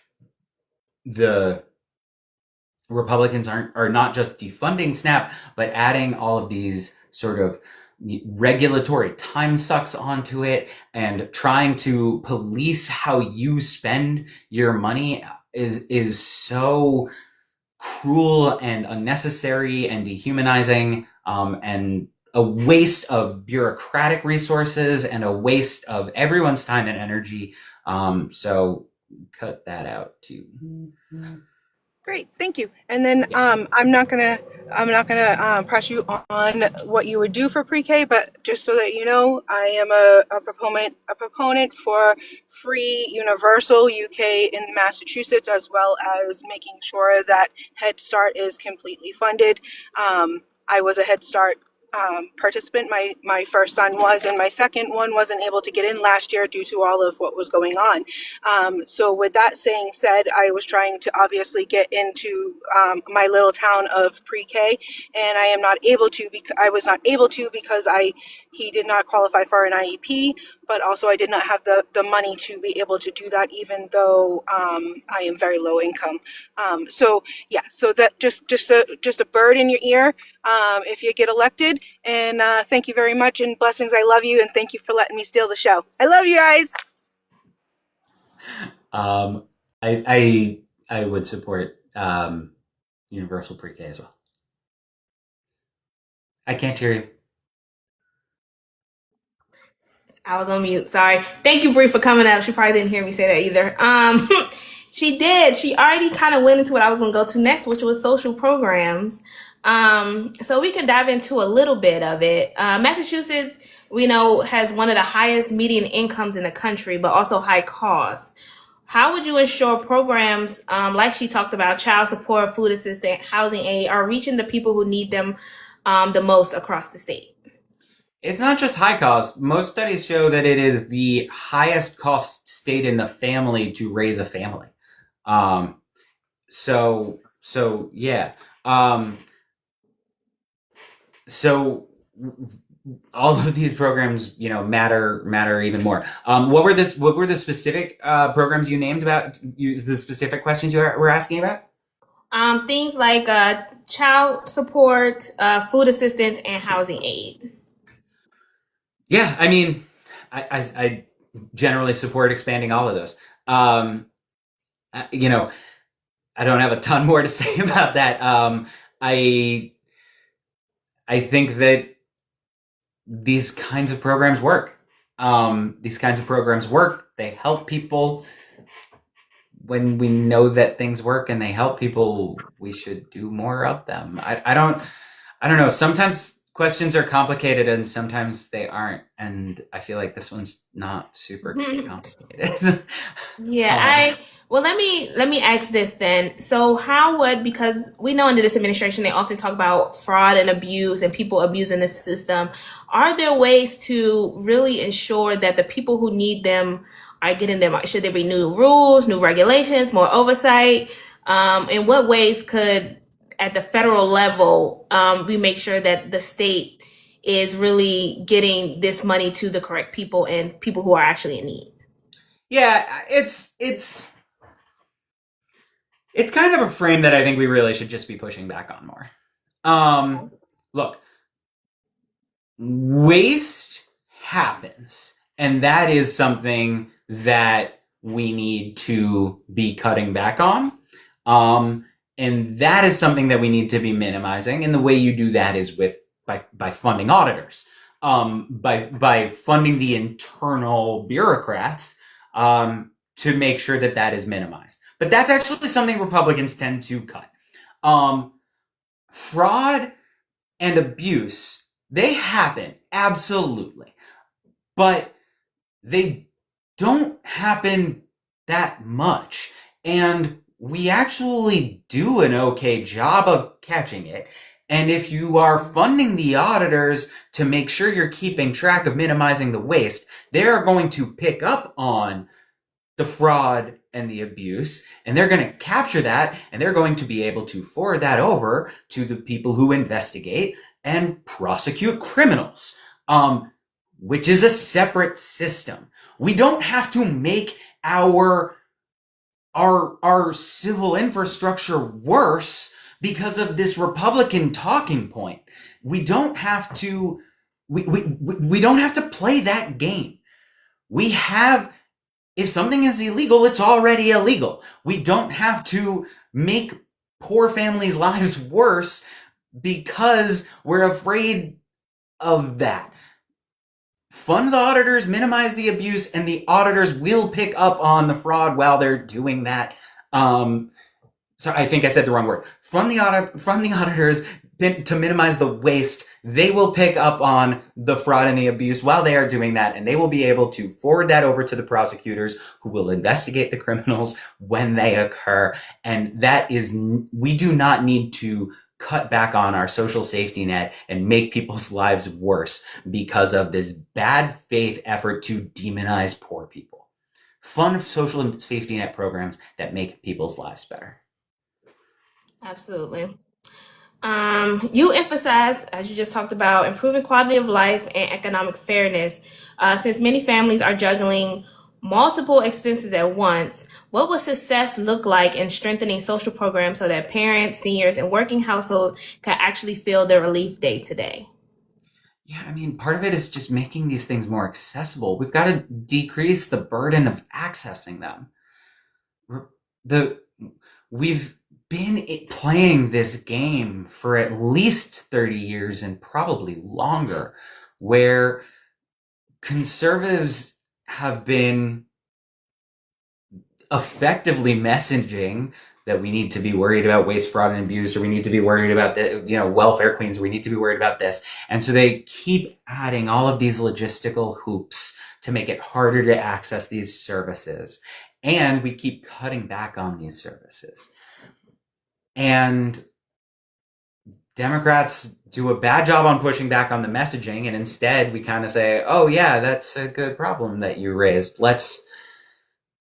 the Republicans are not just defunding SNAP, but adding all of these sort of regulatory time sucks onto it and trying to police how you spend your money is so cruel and unnecessary and dehumanizing, and a waste of bureaucratic resources and a waste of everyone's time and energy. So cut that out too. Great, thank you. And then I'm not gonna press you on what you would do for pre-K, but just so that you know, I am a proponent for free universal UK in Massachusetts, as well as making sure that Head Start is completely funded. I was a Head Start participant. My first son was, and my second one wasn't able to get in last year due to all of what was going on. So with that saying said, I was trying to obviously get into my little town of pre-K, and I am not able to because I was not able to because he did not qualify for an IEP, but also I did not have the money to be able to do that, even though I am very low income. So yeah, so that just a bird in your ear if you get elected. And thank you very much, and blessings. I love you, and thank you for letting me steal the show. I love you guys. I would support universal pre-K as well. I can't hear you. I was on mute. Sorry. Thank you, Bree, for coming up. She probably didn't hear me say that either. She did. She already kind of went into what I was going to go to next, which was social programs. So we can dive into a little bit of it. Massachusetts, we know, has one of the highest median incomes in the country, but also high costs. How would you ensure programs like she talked about, child support, food assistance, housing aid, are reaching the people who need them the most across the state? It's not just high cost. Most studies show that it is the highest cost state in the family to raise a family. So yeah. So all of these programs, matter even more. What were the specific programs you named about? The specific questions you were asking about? Things like child support, food assistance, and housing aid. Yeah, I mean, I generally support expanding all of those. I don't have a ton more to say about that. I think that these kinds of programs work. They help people. When we know that things work and they help people, we should do more of them. I don't know. Sometimes questions are complicated and sometimes they aren't, and I feel like this one's not super complicated. Yeah, let me ask this then. So because we know under this administration they often talk about fraud and abuse and people abusing the system, are there ways to really ensure that the people who need them are getting them? Should there be new rules, new regulations, more oversight? In what ways could, at the federal level, we make sure that the state is really getting this money to the correct people and people who are actually in need? Yeah, it's kind of a frame that I think we really should just be pushing back on more. Look, waste happens, and that is something that we need to be cutting back on. And that is something that we need to be minimizing. And the way you do that is by funding auditors, by funding the internal bureaucrats, to make sure that is minimized. But that's actually something Republicans tend to cut. Fraud and abuse, they happen, absolutely. But they don't happen that much. And we actually do an okay job of catching it. And if you are funding the auditors to make sure you're keeping track of minimizing the waste, they're going to pick up on the fraud and the abuse, and they're going to capture that, and they're going to be able to forward that over to the people who investigate and prosecute criminals, which is a separate system. We don't have to make our civil infrastructure worse because of this Republican talking point. We don't have to we don't have to play that game. We have, if something is illegal, it's already illegal. We don't have to make poor families' lives worse because we're afraid of that. Fund the auditors, minimize the abuse, and the auditors will pick up on the fraud while they're doing that. So I think I said the wrong word. Fund the auditors to minimize the waste. They will pick up on the fraud and the abuse while they are doing that, and they will be able to forward that over to the prosecutors who will investigate the criminals when they occur. And that is, we do not need to cut back on our social safety net and make people's lives worse because of this bad faith effort to demonize poor people. Fund social safety net programs that make people's lives better. Absolutely. You emphasize, as you just talked about, improving quality of life and economic fairness. Since many families are juggling multiple expenses at once, what would success look like in strengthening social programs so that parents, seniors, and working households can actually feel the relief day to day? Yeah, I mean, part of it is just making these things more accessible. We've got to decrease the burden of accessing them. We've been playing this game for at least 30 years and probably longer, where conservatives have been effectively messaging that we need to be worried about waste, fraud, and abuse, or we need to be worried about the, welfare queens, or we need to be worried about this. And so they keep adding all of these logistical hoops to make it harder to access these services. And we keep cutting back on these services. And Democrats do a bad job on pushing back on the messaging, and instead we kind of say, oh yeah, that's a good problem that you raised. Let's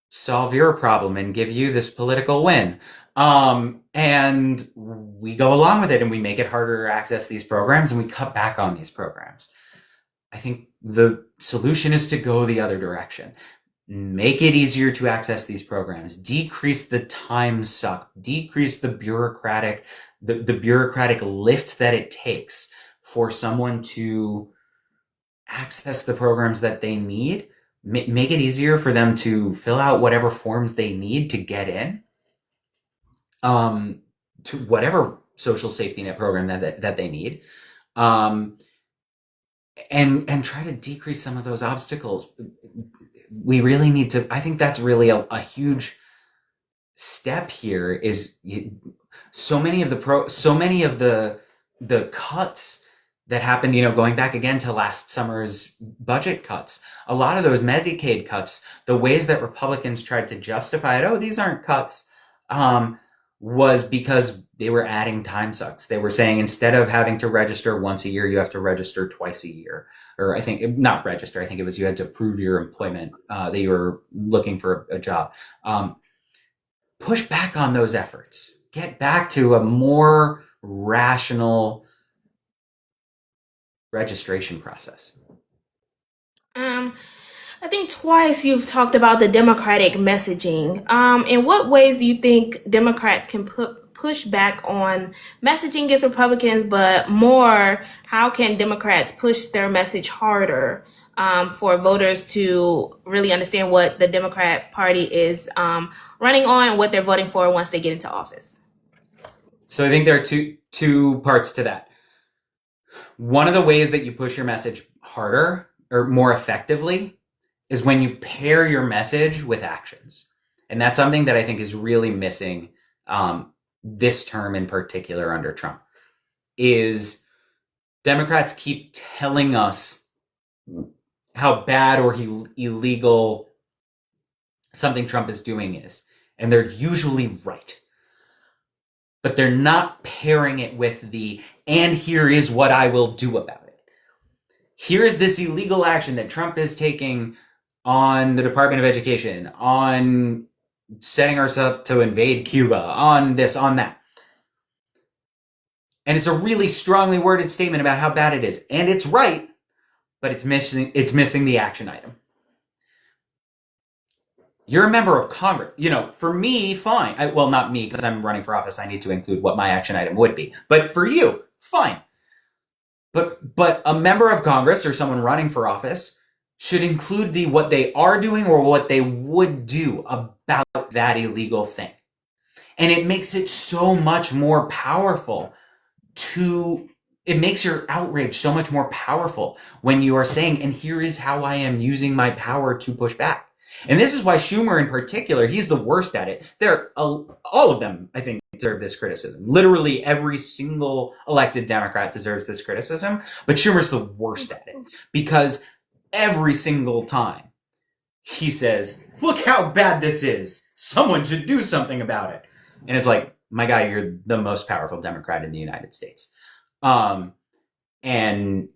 solve your problem and give you this political win. And we go along with it, and we make it harder to access these programs, and we cut back on these programs. I think the solution is to go the other direction. Make it easier to access these programs, decrease the time suck, decrease the bureaucratic lift that it takes for someone to access the programs that they need. Make it easier for them to fill out whatever forms they need to get in to whatever social safety net program that they need. And try to decrease some of those obstacles. We really need to, I think that's really a huge step here, is so many of the cuts that happened, going back again to last summer's budget cuts, a lot of those Medicaid cuts, the ways that Republicans tried to justify it, oh, these aren't cuts, was because they were adding time sucks. They were saying instead of having to register once a year, you have to register twice a year. Or I think not register. I think it was you had to prove your employment, that you were looking for a job. Push back on those efforts. Get back to a more rational registration process. I think twice you've talked about the Democratic messaging. In what ways do you think Democrats can push back on messaging against Republicans, but more, how can Democrats push their message harder for voters to really understand what the Democrat Party is running on and what they're voting for once they get into office? So I think there are two parts to that. One of the ways that you push your message harder or more effectively is when you pair your message with actions. And that's something that I think is really missing this term in particular under Trump, is Democrats keep telling us how bad or illegal something Trump is doing is. and they're usually right. But they're not pairing it with the, and here is what I will do about it. Here is this illegal action that Trump is taking on the Department of Education, on setting us up to invade Cuba, on this, on that. And it's a really strongly worded statement about how bad it is. And it's right, but it's missing the action item. You're a member of Congress. For me, fine. Well, not me, because I'm running for office. I need to include what my action item would be. But for you, fine. But a member of Congress or someone running for office should include what they are doing or what they would do about that illegal thing. And it makes it so much more powerful it makes your outrage so much more powerful when you are saying, and here is how I am using my power to push back. And this is why Schumer in particular, he's the worst at it. All of them, I think, deserve this criticism. Literally every single elected Democrat deserves this criticism, but Schumer's the worst at it because every single time he says, look how bad this is. Someone should do something about it. And it's like, my guy, you're the most powerful Democrat in the United States. And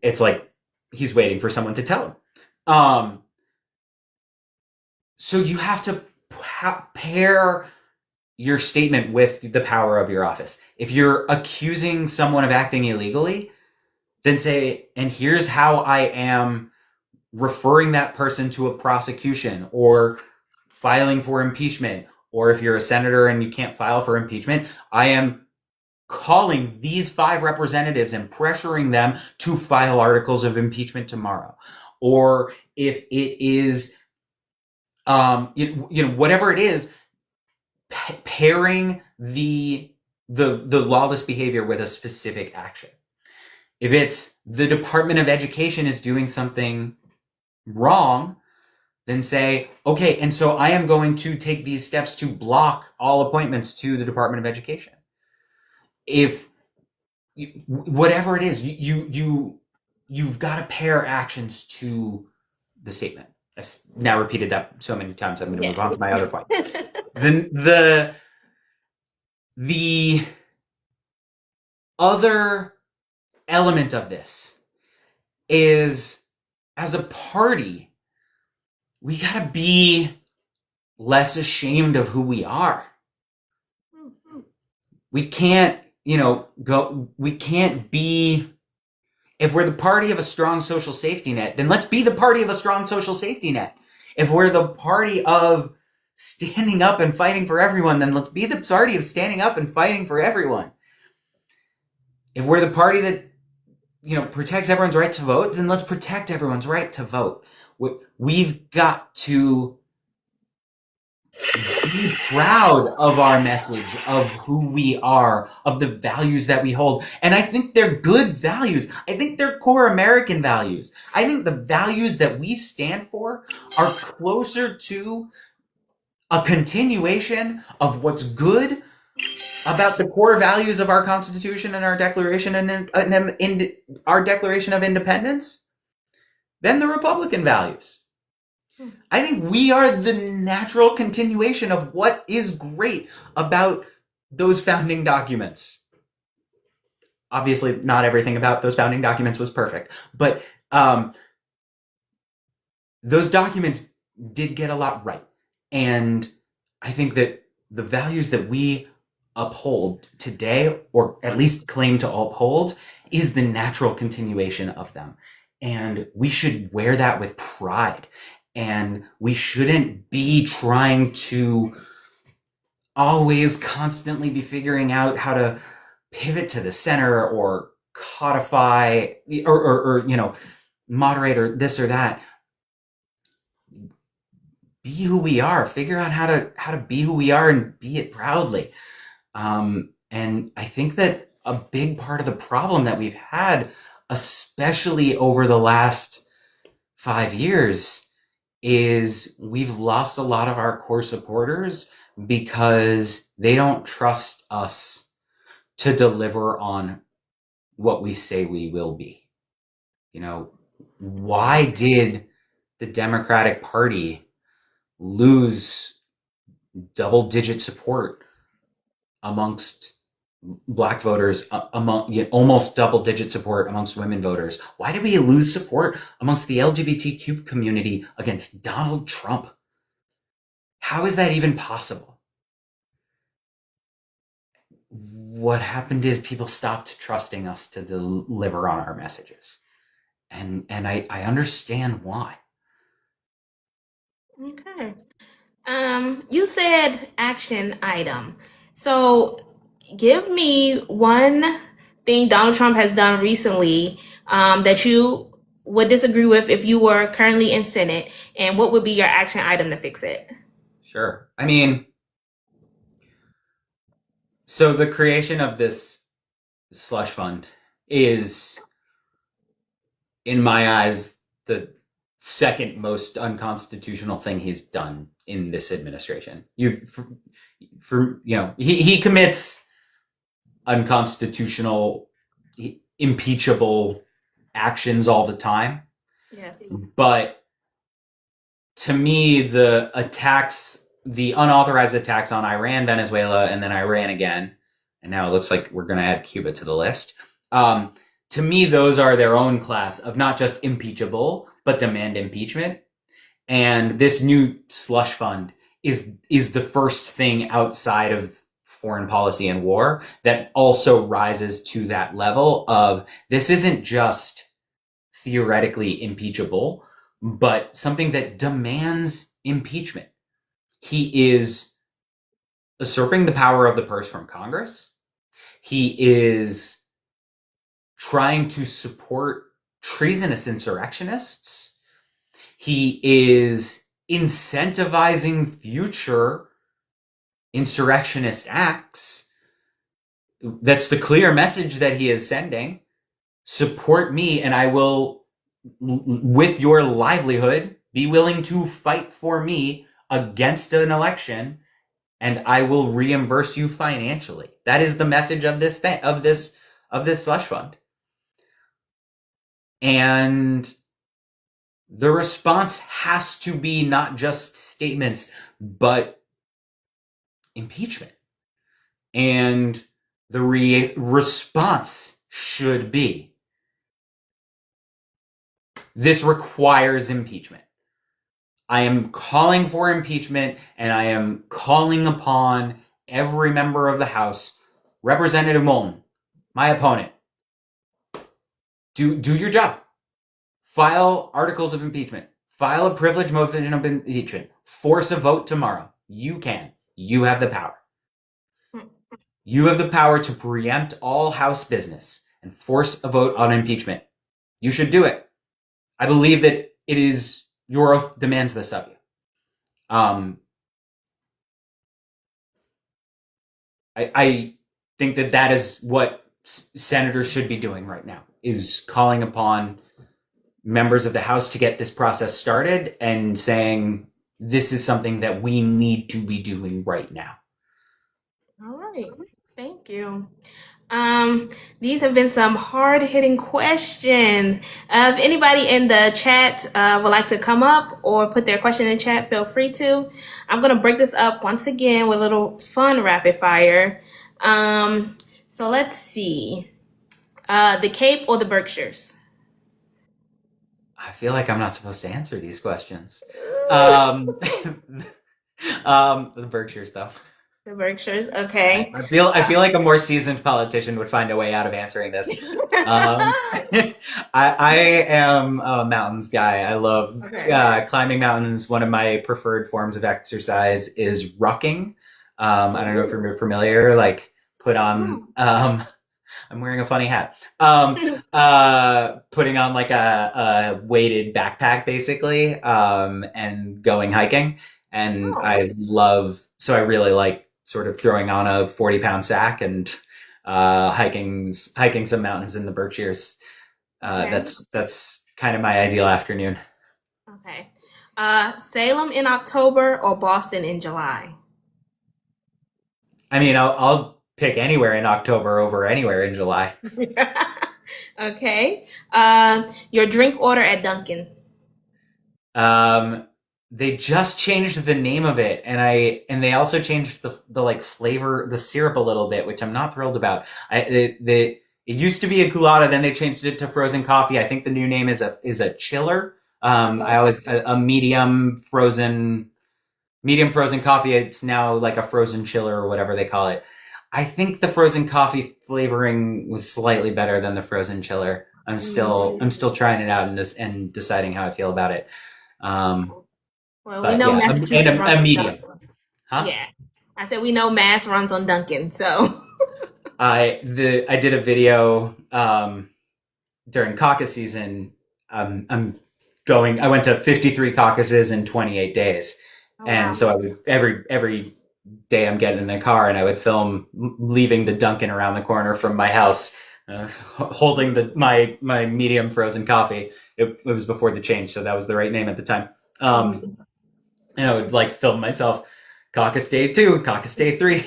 it's like, he's waiting for someone to tell him. So you have to pair your statement with the power of your office. If you're accusing someone of acting illegally, then say, and here's how I am referring that person to a prosecution or filing for impeachment. Or if you're a senator and you can't file for impeachment, I am calling these 5 representatives and pressuring them to file articles of impeachment tomorrow. Or if it is whatever it is, pairing the lawless behavior with a specific action. If it's the Department of Education is doing something wrong, then say, okay, and so I am going to take these steps to block all appointments to the Department of Education. If whatever it is, you've got to pair actions to the statement. I've now repeated that so many times. I'm going to move on to my other point. Then the other element of this is, as a party, we got to be less ashamed of who we are. We can't, we can't be, if we're the party of a strong social safety net, then let's be the party of a strong social safety net. If we're the party of standing up and fighting for everyone, then let's be the party of standing up and fighting for everyone. If we're the party that, protects everyone's right to vote, then let's protect everyone's right to vote. We've got to be proud of our message, of who we are, of the values that we hold. And I think they're good values. I think they're core American values. I think the values that we stand for are closer to a continuation of what's good about the core values of our Constitution and our Declaration and our Declaration of Independence than the Republican values. I think we are the natural continuation of what is great about those founding documents. Obviously, not everything about those founding documents was perfect, but those documents did get a lot right. And I think that the values that we uphold today, or at least claim to uphold, is the natural continuation of them. And we should wear that with pride. And we shouldn't be trying to always constantly be figuring out how to pivot to the center or codify or moderator this or that. Be who we are. Figure out how to be who we are and be it proudly. And I think that a big part of the problem that we've had, especially over the last 5 years, is we've lost a lot of our core supporters because they don't trust us to deliver on what we say we will be. Why did the Democratic Party lose double-digit support amongst Black voters, almost double-digit support amongst women voters. Why did we lose support amongst the LGBTQ community against Donald Trump? How is that even possible? What happened is people stopped trusting us to deliver on our messages. And I understand why. Okay. You said action item. So give me one thing Donald Trump has done recently that you would disagree with if you were currently in Senate, and what would be your action item to fix it? Sure. I mean, so the creation of this slush fund is, in my eyes, the second most unconstitutional thing he's done in this administration. He commits unconstitutional, impeachable actions all the time. Yes. But to me, the unauthorized attacks on Iran, Venezuela, and then Iran again, and now it looks like we're going to add Cuba to the list. To me, those are their own class of not just impeachable, but demand impeachment. And this new slush fund is the first thing outside of foreign policy and war that also rises to that level of, this isn't just theoretically impeachable, but something that demands impeachment. He is usurping the power of the purse from Congress. He is trying to support treasonous insurrectionists. He is incentivizing future insurrectionist acts. That's the clear message that he is sending. Support me, and I will, with your livelihood, be willing to fight for me against an election, and I will reimburse you financially. That is the message of this slush fund. And the response has to be not just statements, but impeachment. And the response should be, this requires impeachment. I am calling for impeachment, and I am calling upon every member of the House. Representative Moulton, my opponent, do your job. File articles of impeachment. File a privilege motion of impeachment. Force a vote tomorrow. You can. You have the power. You have the power to preempt all House business and force a vote on impeachment. You should do it. I believe that it is, your oath demands this of you. I think that is what senators should be doing right now, is calling upon members of the House to get this process started and saying, this is something that we need to be doing right now. All right. Thank you. These have been some hard-hitting questions. If anybody in the chat would like to come up or put their question in chat, feel free to. I'm going to break this up once again with a little fun rapid fire. So let's see. The Cape or the Berkshires? I feel like I'm not supposed to answer these questions. The Berkshires, though. The Berkshires, okay. I feel like a more seasoned politician would find a way out of answering this. I am a mountains guy. I love climbing mountains. One of my preferred forms of exercise is rucking. I don't know if you're familiar. Like, put on. I'm wearing a funny hat. Putting on like a weighted backpack, basically, and going hiking. And I really like sort of throwing on a 40-pound sack and hiking some mountains in the Berkshires. That's kind of my ideal afternoon. Okay. Salem in October or Boston in July? I mean, I'll pick anywhere in October over anywhere in July. Okay. Your drink order at Dunkin'? they just changed the name of it, and they also changed the like flavor, the syrup a little bit, which I'm not thrilled about. It used to be a culotta, then they changed it to frozen coffee. I think the new name is a chiller. I always a medium frozen coffee. It's now like a frozen chiller or whatever they call it. I think the frozen coffee flavoring was slightly better than the frozen chiller. I'm still trying it out and deciding how I feel about it. Well, we know Massachusetts runs a on medium. Dunkin'. Huh? Yeah, I said we know Mass runs on Dunkin', so. I did a video during caucus season. I went to 53 caucuses in 28 days. Oh, and wow. so I would every day I'm getting in the car and I would film leaving the Dunkin' around the corner from my house, holding my medium frozen coffee. It was before the change, so that was the right name at the time. And I would like film myself caucus day 2, caucus day 3.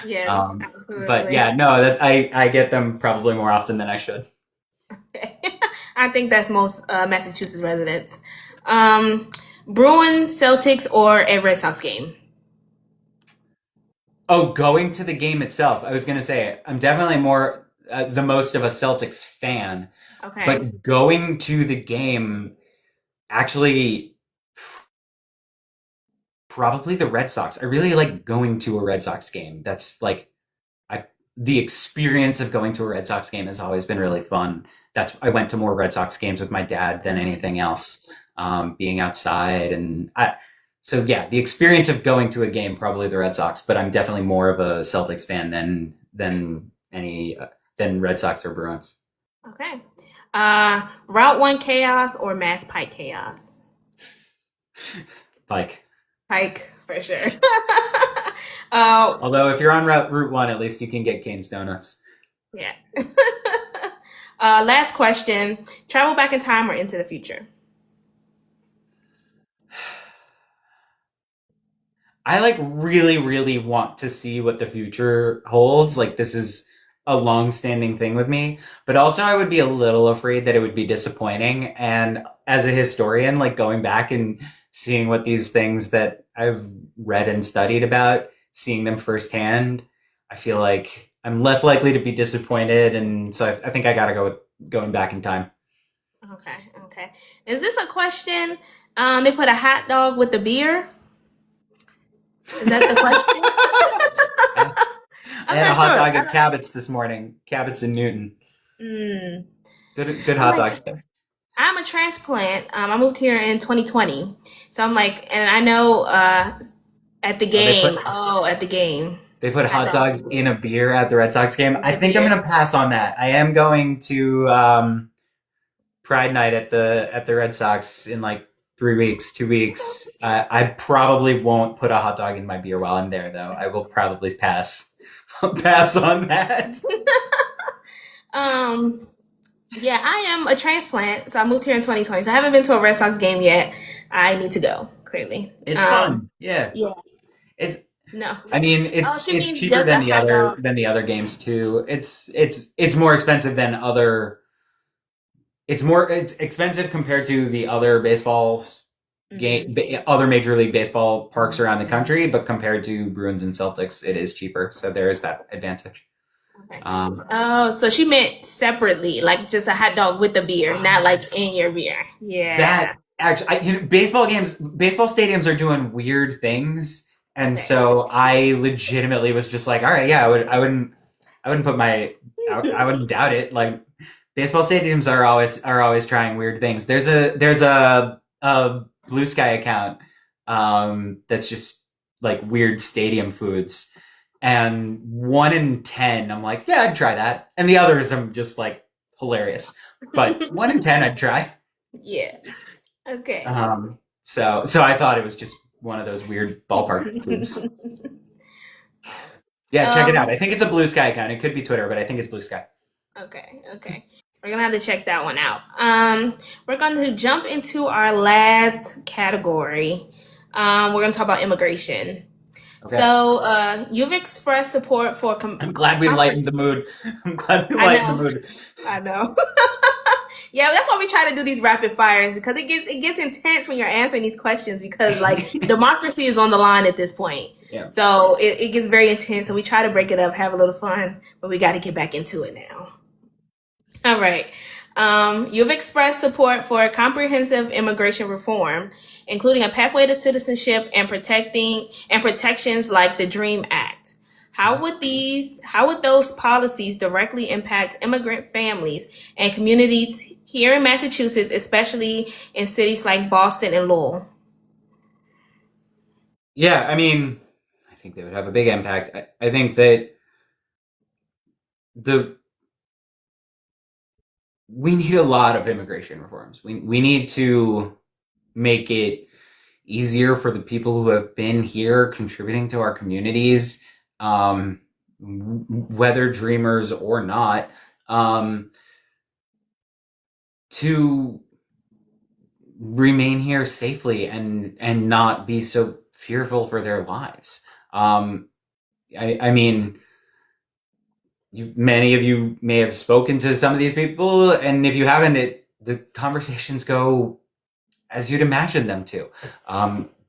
Yes, absolutely. But yeah, no, that I get them probably more often than I should. I think that's most Massachusetts residents. Bruins, Celtics, or a Red Sox game? Oh, going to the game itself. I was going to say I'm definitely more the most of a Celtics fan, Okay. but going to the game, actually, probably the Red Sox. I really like going to a Red Sox game. That's like the experience of going to a Red Sox game has always been really fun. I went to more Red Sox games with my dad than anything else. Being outside so yeah, the experience of going to a game, probably the Red Sox, but I'm definitely more of a Celtics fan than Red Sox or Bruins. Okay. Route 1 chaos or Mass Pike chaos? Pike, for sure. Although if you're on Route 1, at least you can get Cane's Donuts. Yeah. Last question. Travel back in time or into the future? I like really, really want to see what the future holds. Like this is a long-standing thing with me, but also I would be a little afraid that it would be disappointing. And as a historian, like going back and seeing what these things that I've read and studied about, seeing them firsthand, I feel like I'm less likely to be disappointed. And so I think I got to go with going back in time. Okay. Is this a question? They put a hot dog with the beer. Is that the question? I had a hot dog at Cabot's this morning. Cabot's in Newton. Good hot dogs there. I'm a transplant. I moved here in 2020. So I'm like, and I know at the game. At the game. They put hot dogs in a beer at the Red Sox game. I think I'm going to pass on that. I am going to Pride Night at the Red Sox in like 2 weeks. I probably won't put a hot dog in my beer while I'm there, though. I will probably pass on that. Yeah, I am a transplant, so I moved here in 2020. So I haven't been to a Red Sox game yet. I need to go. Clearly, it's fun. Yeah. It's no. I mean, it's cheaper than the other games too. It's more expensive than other. It's expensive compared to the other other Major League Baseball parks around the country, but compared to Bruins and Celtics, it is cheaper. So there is that advantage. Okay. So she meant separately, like just a hot dog with the beer, not like in your beer. Yeah. That actually, baseball stadiums are doing weird things, and so I legitimately was just like, all right, yeah, I wouldn't doubt it. Like baseball stadiums are always trying weird things. There's a Blue Sky account that's just like weird stadium foods. And 1 in 10, I'm like, yeah, I'd try that. And the others, I'm just like, hilarious. But 1 in 10, I'd try. Yeah. Okay. So I thought it was just one of those weird ballpark foods. Yeah, check it out. I think it's a Blue Sky account. It could be Twitter, but I think it's Blue Sky. Okay. We're going to have to check that one out. We're going to jump into our last category. We're going to talk about immigration. Okay. So you've expressed support for... I'm glad we lightened the mood. I know. Yeah, that's why we try to do these rapid fires, because it gets intense when you're answering these questions, because like democracy is on the line at this point. Yeah. So it gets very intense. So we try to break it up, have a little fun, but we got to get back into it now. All right. You've expressed support for comprehensive immigration reform, including a pathway to citizenship and protections like the DREAM Act. How would those policies directly impact immigrant families and communities here in Massachusetts, especially in cities like Boston and Lowell? Yeah, I mean, I think they would have a big impact. I think that we need a lot of immigration reforms. We need to make it easier for the people who have been here contributing to our communities, whether dreamers or not, to remain here safely and not be so fearful for their lives. I mean, many of you may have spoken to some of these people, and if you haven't, the conversations go as you'd imagine them to.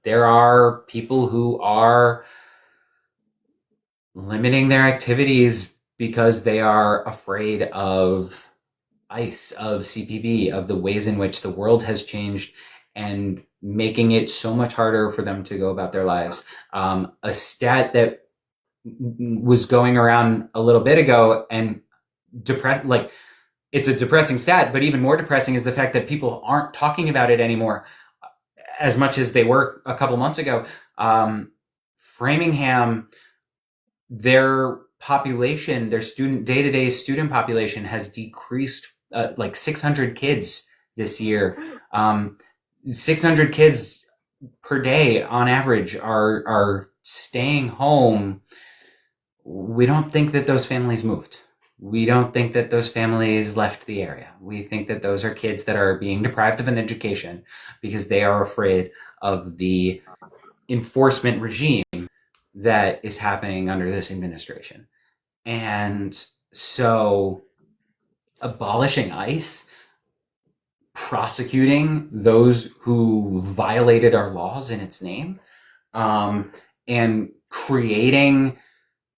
There are people who are limiting their activities because they are afraid of ICE, of CPB, of the ways in which the world has changed, and making it so much harder for them to go about their lives. A stat that was going around a little bit ago, and it's a depressing stat, but even more depressing is the fact that people aren't talking about it anymore as much as they were a couple months ago. Framingham, their population, their day-to-day student population has decreased like 600 kids this year. 600 kids per day on average are staying home. We don't think that those families moved. We don't think that those families left the area. We think that those are kids that are being deprived of an education because they are afraid of the enforcement regime that is happening under this administration. And so abolishing ICE, prosecuting those who violated our laws in its name, and creating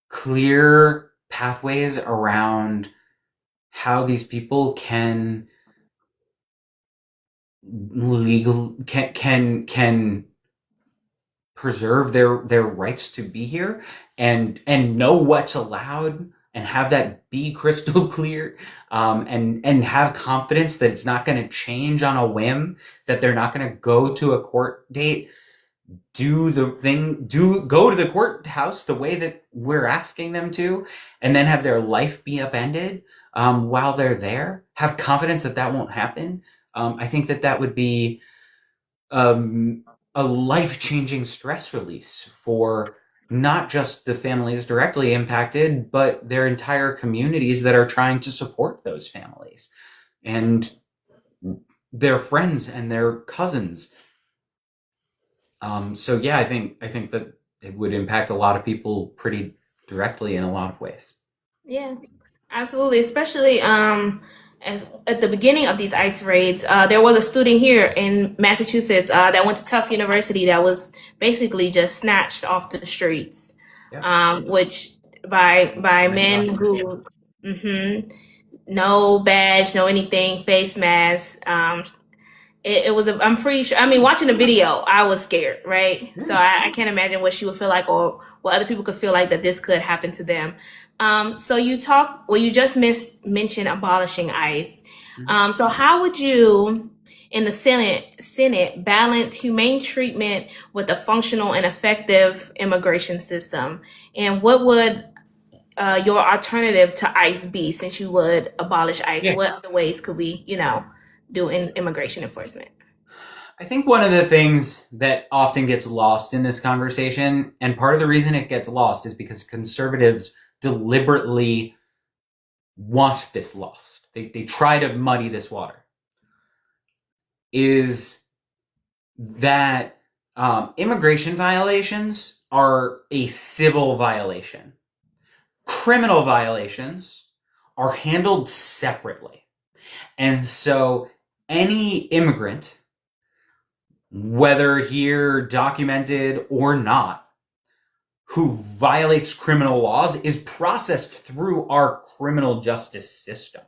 clear pathways around how these people can preserve their rights to be here and know what's allowed and have that be crystal clear, and have confidence that it's not going to change on a whim, that they're not going to go to a court date, go to the courthouse the way that we're asking them to, and then have their life be upended while they're there. Have confidence that that won't happen. I think that would be a life-changing stress release for not just the families directly impacted, but their entire communities that are trying to support those families and their friends and their cousins. So yeah, I think that it would impact a lot of people pretty directly in a lot of ways. Yeah, absolutely. Especially at the beginning of these ICE raids, there was a student here in Massachusetts that went to Tufts University that was basically just snatched off the streets, Yeah. which by men who, no badge, no anything, face mask. It was, I'm pretty sure, I mean, watching the video, I was scared, right? So I can't imagine what she would feel like, or what other people could feel like that this could happen to them. So you just mentioned abolishing ICE. So how would you, in the Senate, balance humane treatment with a functional and effective immigration system? And what would your alternative to ICE be, since you would abolish ICE? Yeah. What other ways could we, do in immigration enforcement? I think one of the things that often gets lost in this conversation, and part of the reason it gets lost, is because conservatives deliberately want this lost. They try to muddy this water. Is that immigration violations are a civil violation. Criminal violations are handled separately. And so any immigrant, whether here documented or not, who violates criminal laws is processed through our criminal justice system.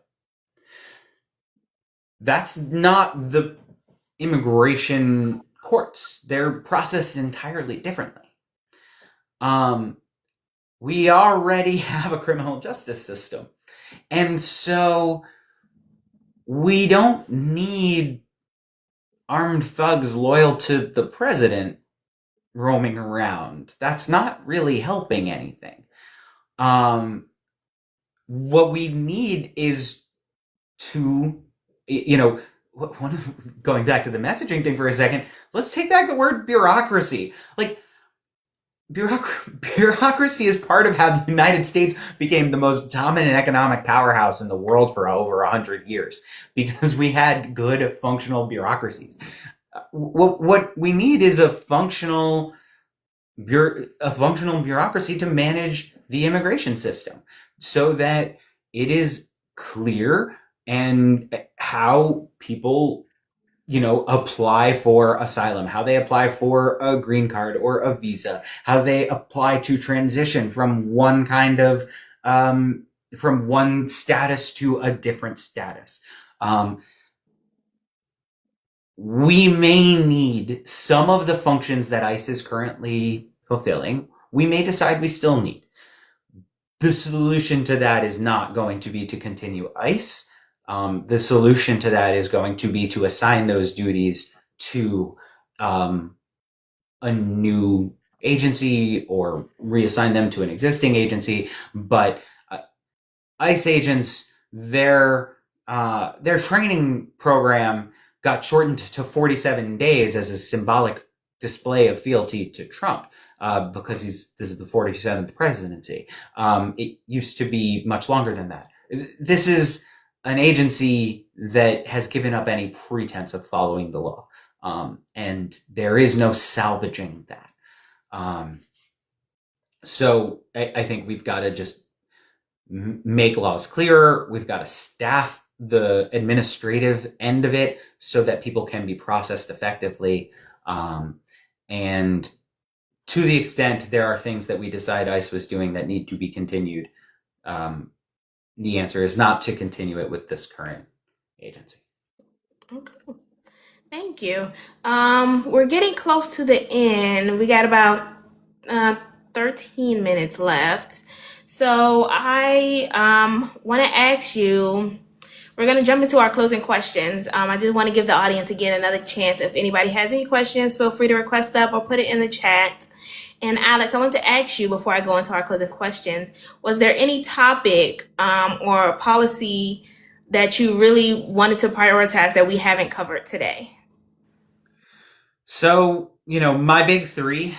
That's not the immigration courts. They're processed entirely differently. We already have a criminal justice system. And so we don't need armed thugs loyal to the president roaming around. That's not really helping anything. What we need is to, going back to the messaging thing for a second, let's take back the word bureaucracy. Like, bureaucracy is part of how the United States became the most dominant economic powerhouse in the world for over 100 years, because we had good, functional bureaucracies. What we need is a functional bureaucracy to manage the immigration system, so that it is clear and how people apply for asylum, how they apply for a green card or a visa, how they apply to transition from one kind of from one status to a different status. We may need some of the functions that ICE is currently fulfilling. We may decide we still need. The solution to that is not going to be to continue ICE. The solution to that is going to be to assign those duties to a new agency or reassign them to an existing agency. But ICE agents, their training program got shortened to 47 days as a symbolic display of fealty to Trump, because this is the 47th presidency. It used to be much longer than that. This is an agency that has given up any pretense of following the law. And there is no salvaging that. So I think we've got to just make laws clearer. We've got to staff the administrative end of it so that people can be processed effectively. And to the extent there are things that we decide ICE was doing that need to be continued, the answer is not to continue it with this current agency. Okay. Thank you. We're getting close to the end. We got about 13 minutes left. So I want to ask you, we're going to jump into our closing questions. I just want to give the audience again another chance. If anybody has any questions, feel free to request up or put it in the chat. And Alex, I want to ask you before I go into our closing questions, was there any topic or policy that you really wanted to prioritize that we haven't covered today? So, my big three,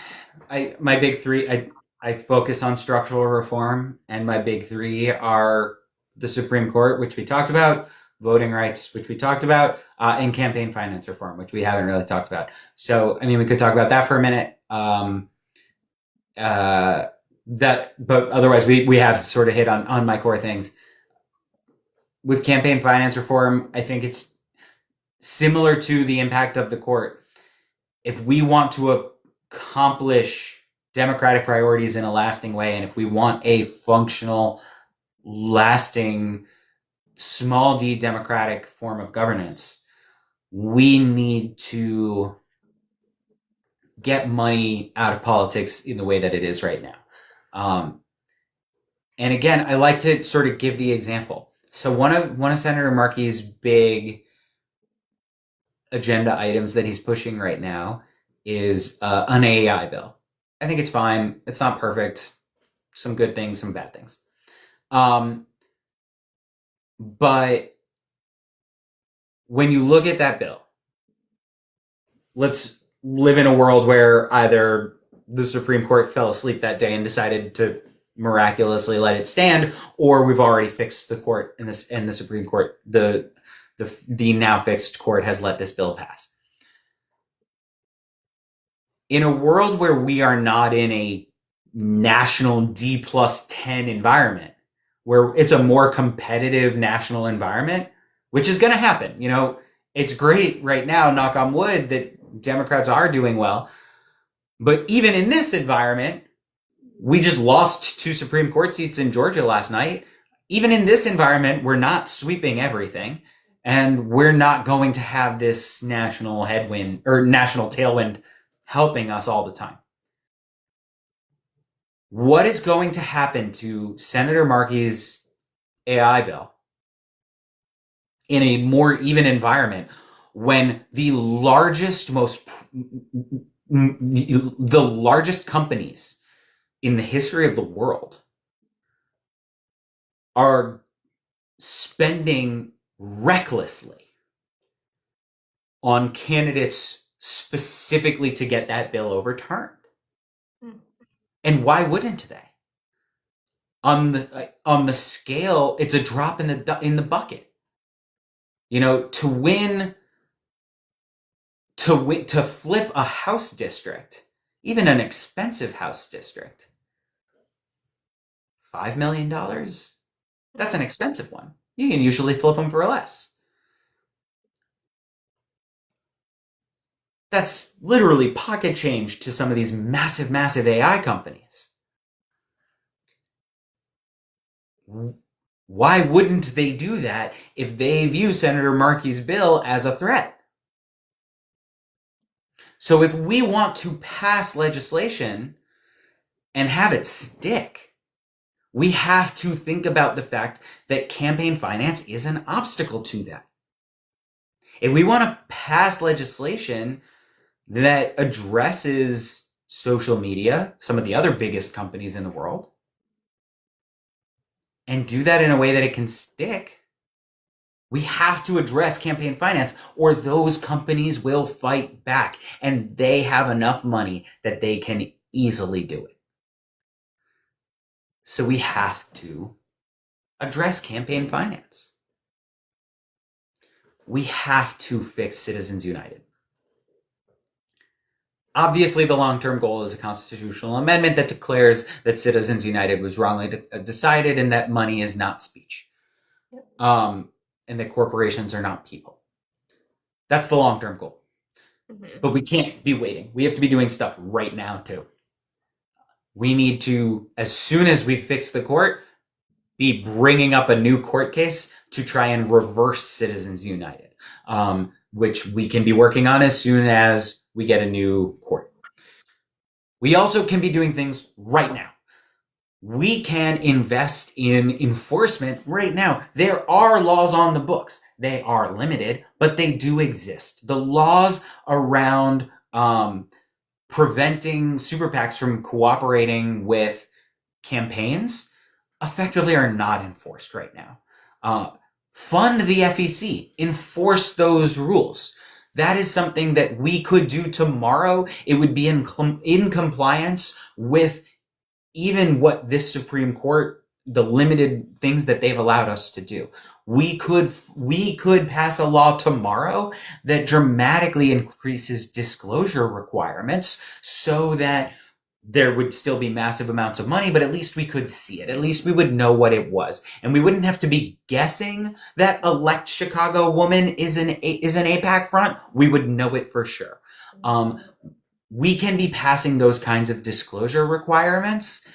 I focus on structural reform, and my big three are the Supreme Court, which we talked about, voting rights, which we talked about, and campaign finance reform, which we haven't really talked about. So, we could talk about that for a minute. But otherwise we have sort of hit on my core things. With campaign finance reform, I think it's similar to the impact of the court. If we want to accomplish democratic priorities in a lasting way, and if we want a functional, lasting, small d democratic form of governance, we need to get money out of politics in the way that it is right now. And again, I like to sort of give the example. So one of Senator Markey's big agenda items that he's pushing right now is an AI bill. I think it's fine. It's not perfect. Some good things, some bad things. But when you look at that bill, let's live in a world where either the Supreme Court fell asleep that day and decided to miraculously let it stand, or we've already fixed the court and the Supreme Court, the now fixed court has let this bill pass. In a world where we are not in a national D+10 environment, where it's a more competitive national environment, which is going to happen. It's great right now, knock on wood, that Democrats are doing well. But even in this environment, we just lost 2 Supreme Court seats in Georgia last night. Even in this environment, we're not sweeping everything, and we're not going to have this national headwind or national tailwind helping us all the time. What is going to happen to Senator Markey's AI bill in a more even environment when the largest companies in the history of the world are spending recklessly on candidates specifically to get that bill overturned? And why wouldn't they? On the scale, it's a drop in the bucket. To flip a House district, even an expensive House district, $5 million. That's an expensive one. You can usually flip them for less. That's literally pocket change to some of these massive, massive AI companies. Why wouldn't they do that if they view Senator Markey's bill as a threat? So if we want to pass legislation and have it stick, we have to think about the fact that campaign finance is an obstacle to that. If we want to pass legislation that addresses social media, some of the other biggest companies in the world, and do that in a way that it can stick, we have to address campaign finance, or those companies will fight back, and they have enough money that they can easily do it. So we have to address campaign finance. We have to fix Citizens United. Obviously, the long-term goal is a constitutional amendment that declares that Citizens United was wrongly decided and that money is not speech. And that corporations are not people. That's the long-term goal. But we can't be waiting. We have to be doing stuff right now, too. We need to, as soon as we fix the court, be bringing up a new court case to try and reverse Citizens United, which we can be working on as soon as we get a new court. We also can be doing things right now. We can invest in enforcement right now. There are laws on the books. They are limited, but they do exist. The laws around preventing super PACs from cooperating with campaigns effectively are not enforced right now. Fund the FEC. Enforce those rules. That is something that we could do tomorrow. It would be in compliance with even what this Supreme Court, the limited things that they've allowed us to do. We could pass a law tomorrow that dramatically increases disclosure requirements so that there would still be massive amounts of money, but at least we could see it. At least we would know what it was. And we wouldn't have to be guessing that Elect Chicago Woman is an AIPAC front. We would know it for sure. We can be passing those kinds of disclosure requirements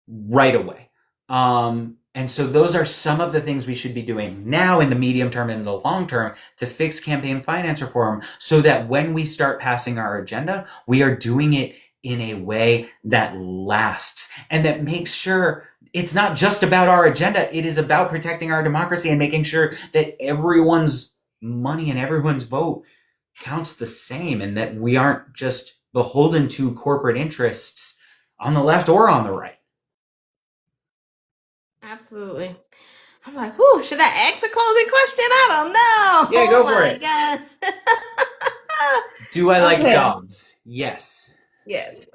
right away. And so those are some of the things we should be doing now in the medium term and the long term to fix campaign finance reform so that when we start passing our agenda, we are doing it in a way that lasts and that makes sure it's not just about our agenda. It is about protecting our democracy and making sure that everyone's money and everyone's vote counts the same and that we aren't just beholden to corporate interests on the left or on the right. Absolutely. I'm like, whew, should I ask a closing question? I don't know. Yeah, go for it. God. Do I like dogs? Yes. Yes.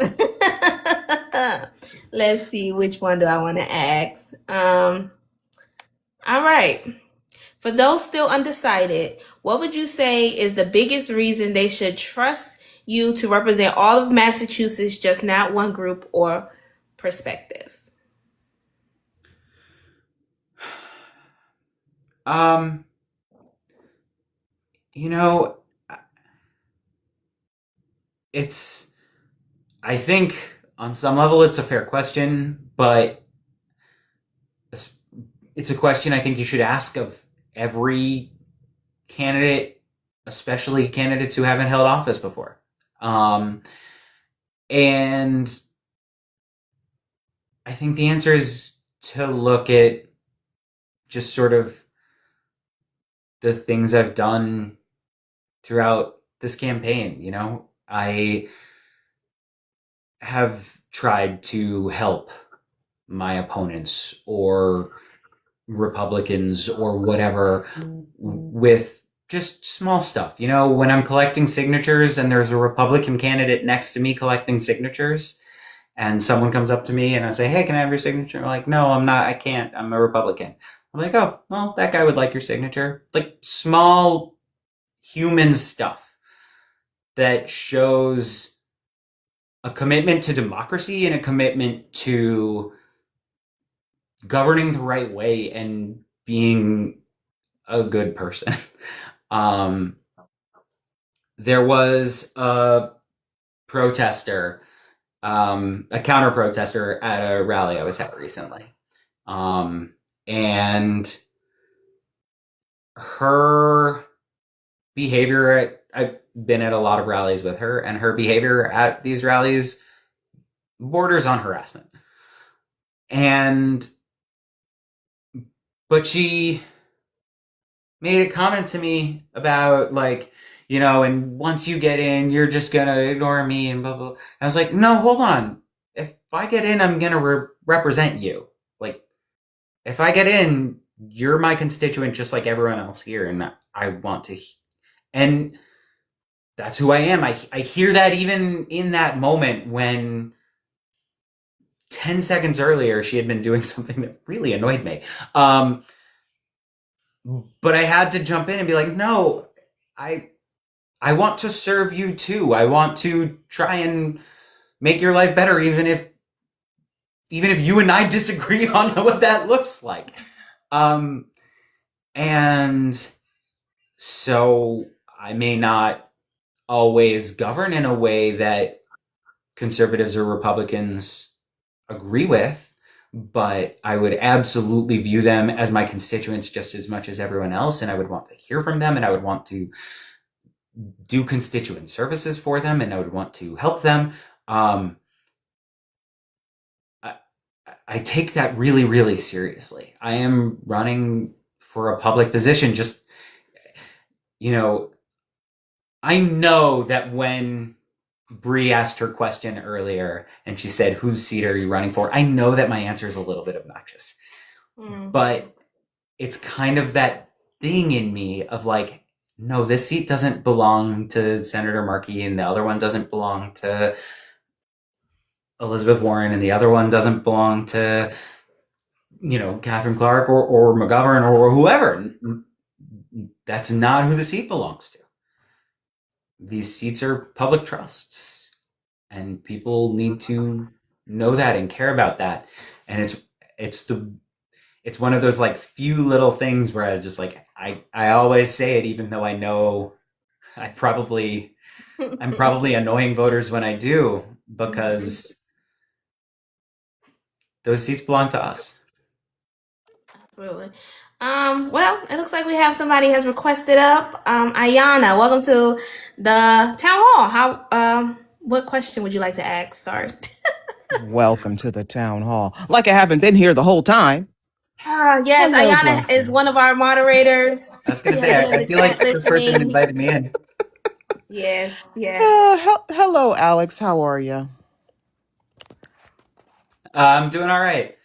Let's see, which one do I want to ask? All right. For those still undecided, what would you say is the biggest reason they should trust you to represent all of Massachusetts, just not one group or perspective? You know, I think on some level it's a fair question, but it's a question I think you should ask of every candidate, especially candidates who haven't held office before. And I think the answer is to look at just sort of the things I've done throughout this campaign. You know, I have tried to help my opponents or Republicans or whatever with just small stuff. You know, when I'm collecting signatures and there's a Republican candidate next to me collecting signatures, and someone comes up to me and I say, "Hey, can I have your signature?" I'm like, "No, I'm not. I can't. I'm a Republican." I'm like, "Oh, well, that guy would like your signature." Like small human stuff that shows a commitment to democracy and a commitment to governing the right way and being a good person. There was a protester, a counter protester at a rally I was at recently. And her behavior I've been at a lot of rallies with her, and her behavior at these rallies borders on harassment. But she made a comment to me about like, you know, and once you get in, you're just gonna ignore me and blah blah. I was like, no, hold on. If I get in, I'm gonna represent you. Like, if I get in, you're my constituent just like everyone else here, and I want to. And that's who I am. I hear that even in that moment when 10 seconds earlier she had been doing something that really annoyed me. But I had to jump in and be like, no, I want to serve you too. I want to try and make your life better, even if you and I disagree on what that looks like. And so I may not always govern in a way that conservatives or Republicans agree with, but I would absolutely view them as my constituents just as much as everyone else, and I would want to hear from them, and I would want to do constituent services for them, and I would want to help them. I take that really, really seriously. I am running for a public position. Just, you know, I know that when Bree asked her question earlier and she said, "Whose seat are you running for?" I know that my answer is a little bit obnoxious, but it's kind of that thing in me of like, no, this seat doesn't belong to Senator Markey, and the other one doesn't belong to Elizabeth Warren, and the other one doesn't belong to, you know, Catherine Clark or McGovern or whoever. That's not who the seat belongs to. These seats are public trusts, and people need to know that and care about that. And it's one of those like few little things where I just like I always say it, even though I know I'm probably annoying voters when I do, because those seats belong to us. Absolutely. Well, it looks like we have somebody has requested up. Ayana, welcome to the town hall. What question would you like to ask? Sorry. Welcome to the town hall. Like I haven't been here the whole time. Yes, Hello, Ayana blessings. is one of our moderators. I was going to say, I feel like this person invited me in. Yes. Hello, Alex. How are you? I'm doing all right.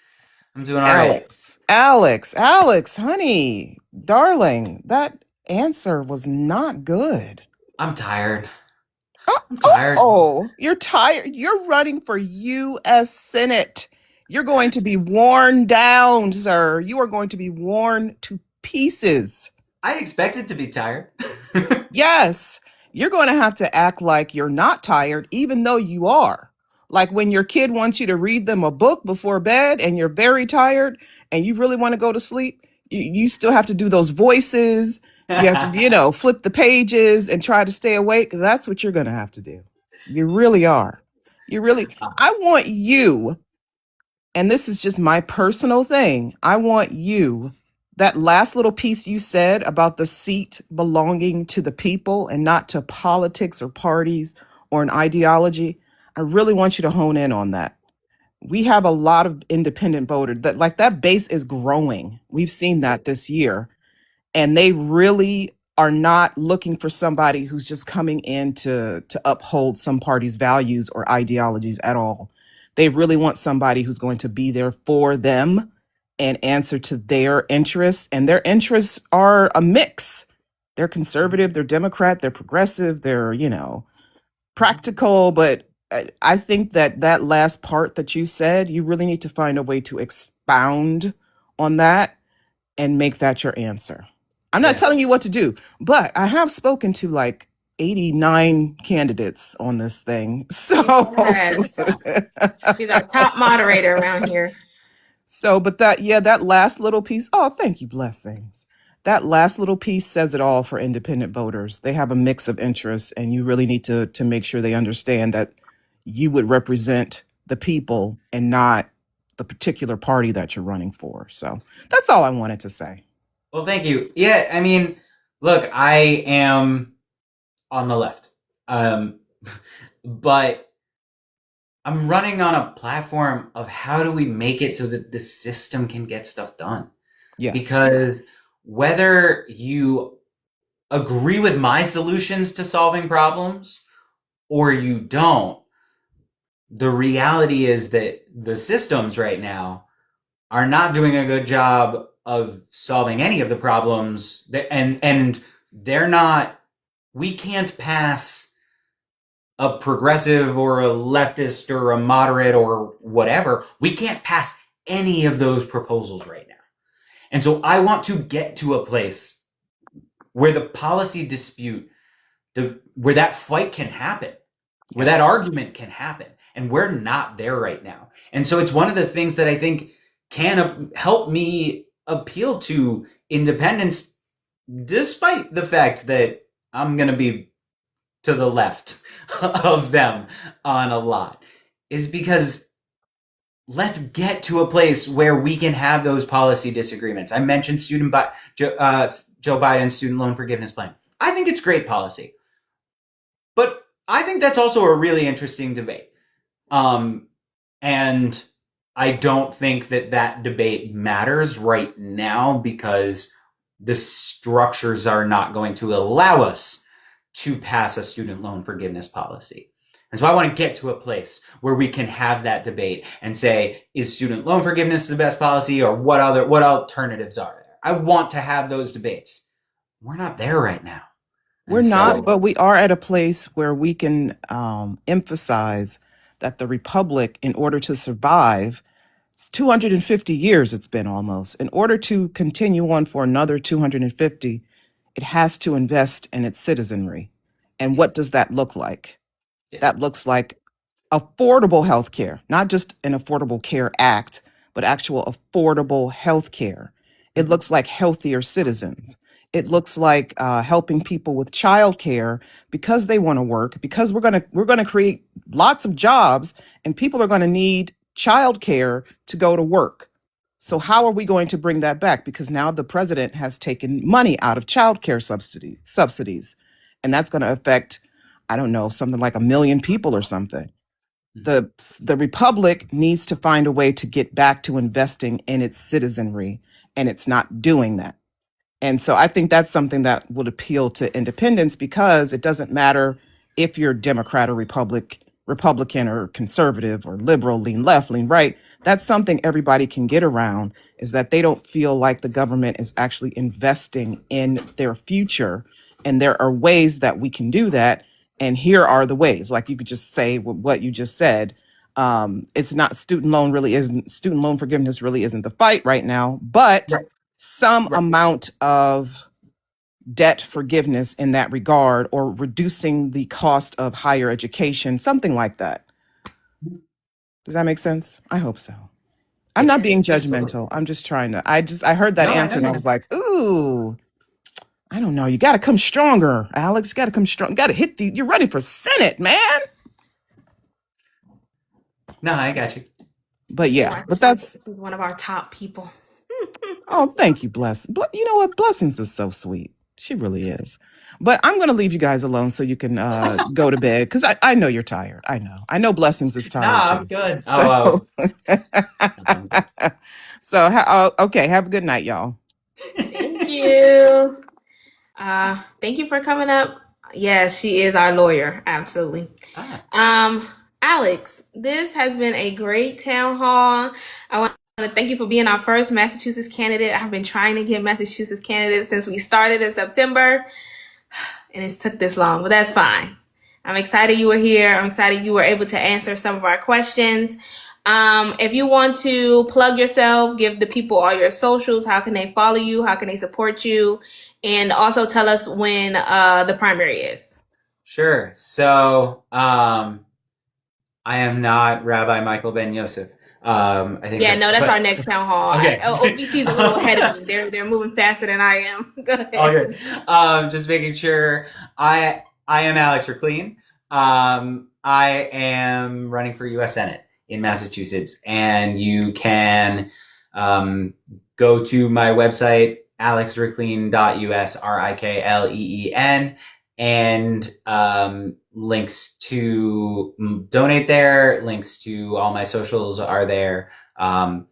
Alex, honey, darling, that answer was not good. I'm tired. Oh, you're tired. You're running for U.S. Senate. You're going to be worn down, sir. You are going to be worn to pieces. I expected to be tired. Yes, you're going to have to act like you're not tired, even though you are. Like when your kid wants you to read them a book before bed and you're very tired and you really want to go to sleep, you still have to do those voices You have to, flip the pages and try to stay awake. That's what you're going to have to do. You really are. I want you, and this is just my personal thing. I want you, that last little piece you said about the seat belonging to the people and not to politics or parties or an ideology. I really want you to hone in on that. We have a lot of independent voters that base is growing. We've seen that this year, and they really are not looking for somebody who's just coming in to uphold some party's values or ideologies at all. They really want somebody who's going to be there for them and answer to their interests, and their interests are a mix. They're conservative, they're Democrat, they're progressive, they're practical, but I think that last part that you said, you really need to find a way to expound on that and make that your answer. I'm not telling you what to do, but I have spoken to like 89 candidates on this thing. So Yes. She's our top moderator around here. but that last little piece, oh, thank you, blessings. That last little piece says it all for independent voters. They have a mix of interests, and you really need to make sure they understand that you would represent the people and not the particular party that you're running for. So that's all I wanted to say. Well, thank you. Yeah, I mean, look, I am on the left, but I'm running on a platform of how do we make it so that the system can get stuff done? Yes. Because whether you agree with my solutions to solving problems or you don't, the reality is that the systems right now are not doing a good job of solving any of the problems and they're not, we can't pass a progressive or a leftist or a moderate or whatever. We can't pass any of those proposals right now. And so I want to get to a place where the policy dispute, where that fight can happen, where that argument can happen. And we're not there right now. And so it's one of the things that I think can help me appeal to independents, despite the fact that I'm going to be to the left of them on a lot, is because let's get to a place where we can have those policy disagreements. I mentioned Joe Biden's student loan forgiveness plan. I think it's great policy, but I think that's also a really interesting debate. And I don't think that debate matters right now because the structures are not going to allow us to pass a student loan forgiveness policy. And so I want to get to a place where we can have that debate and say, is student loan forgiveness the best policy, or what alternatives are there? I want to have those debates. We're not there right now. We're not, but we are at a place where we can emphasize that the Republic, in order to survive, it's 250 years it's been almost. In order to continue on for another 250, it has to invest in its citizenry. And what does that look like? Yeah. That looks like affordable health care, not just an Affordable Care Act, but actual affordable health care. It looks like healthier citizens. It looks like helping people with childcare because they want to work, because we're going to create lots of jobs and people are going to need childcare to go to work. So how are we going to bring that back? Because now the president has taken money out of childcare subsidies, and that's going to affect, I don't know, something like 1 million people or something. The Republic needs to find a way to get back to investing in its citizenry, and it's not doing that. And so I think that's something that would appeal to independents, because it doesn't matter if you're Democrat or Republican or conservative or liberal, lean left, lean right. That's something everybody can get around, is that they don't feel like the government is actually investing in their future. And there are ways that we can do that. And here are the ways. Like you could just say what you just said. It's not student loan forgiveness really isn't the fight right now, but some amount of debt forgiveness in that regard, or reducing the cost of higher education, something like that. Does that make sense? I hope so. I'm not being judgmental. I'm just trying to, I heard that answer and I was like, ooh, I don't know. You got to come stronger, Alex. You got to come strong. Got to hit the. You're running for Senate, man. No, I got you. But yeah, but that's one of our top people. oh, thank you, Bless. You know what? Blessings is so sweet. She really is. But I'm going to leave you guys alone so you can go to bed because I know you're tired. I know. I know Blessings is tired Nah, too. I'm good. Okay. Have a good night, y'all. Thank you. Thank you for coming up. Yes, she is our lawyer. Absolutely. Alex, this has been a great town hall. I want to thank you for being our first Massachusetts candidate. I've been trying to get Massachusetts candidates since we started in September, and it's took this long, but that's fine. I'm excited you were here. I'm excited you were able to answer some of our questions. If you want to plug yourself, give the people all your socials, how can they follow you? How can they support you? And also tell us when the primary is. Sure. So, I am not Rabbi Michael Ben Yosef. I think. Yeah, no, that's our next town hall. Okay. OVC is a little ahead of me. They're moving faster than I am. Go ahead. All good. Just making sure. I am Alex Rikleen. I am running for U.S. Senate in Massachusetts, and you can go to my website alexrikleen.us, RIKLEEN, and links to donate there. Links to all my socials are there. Most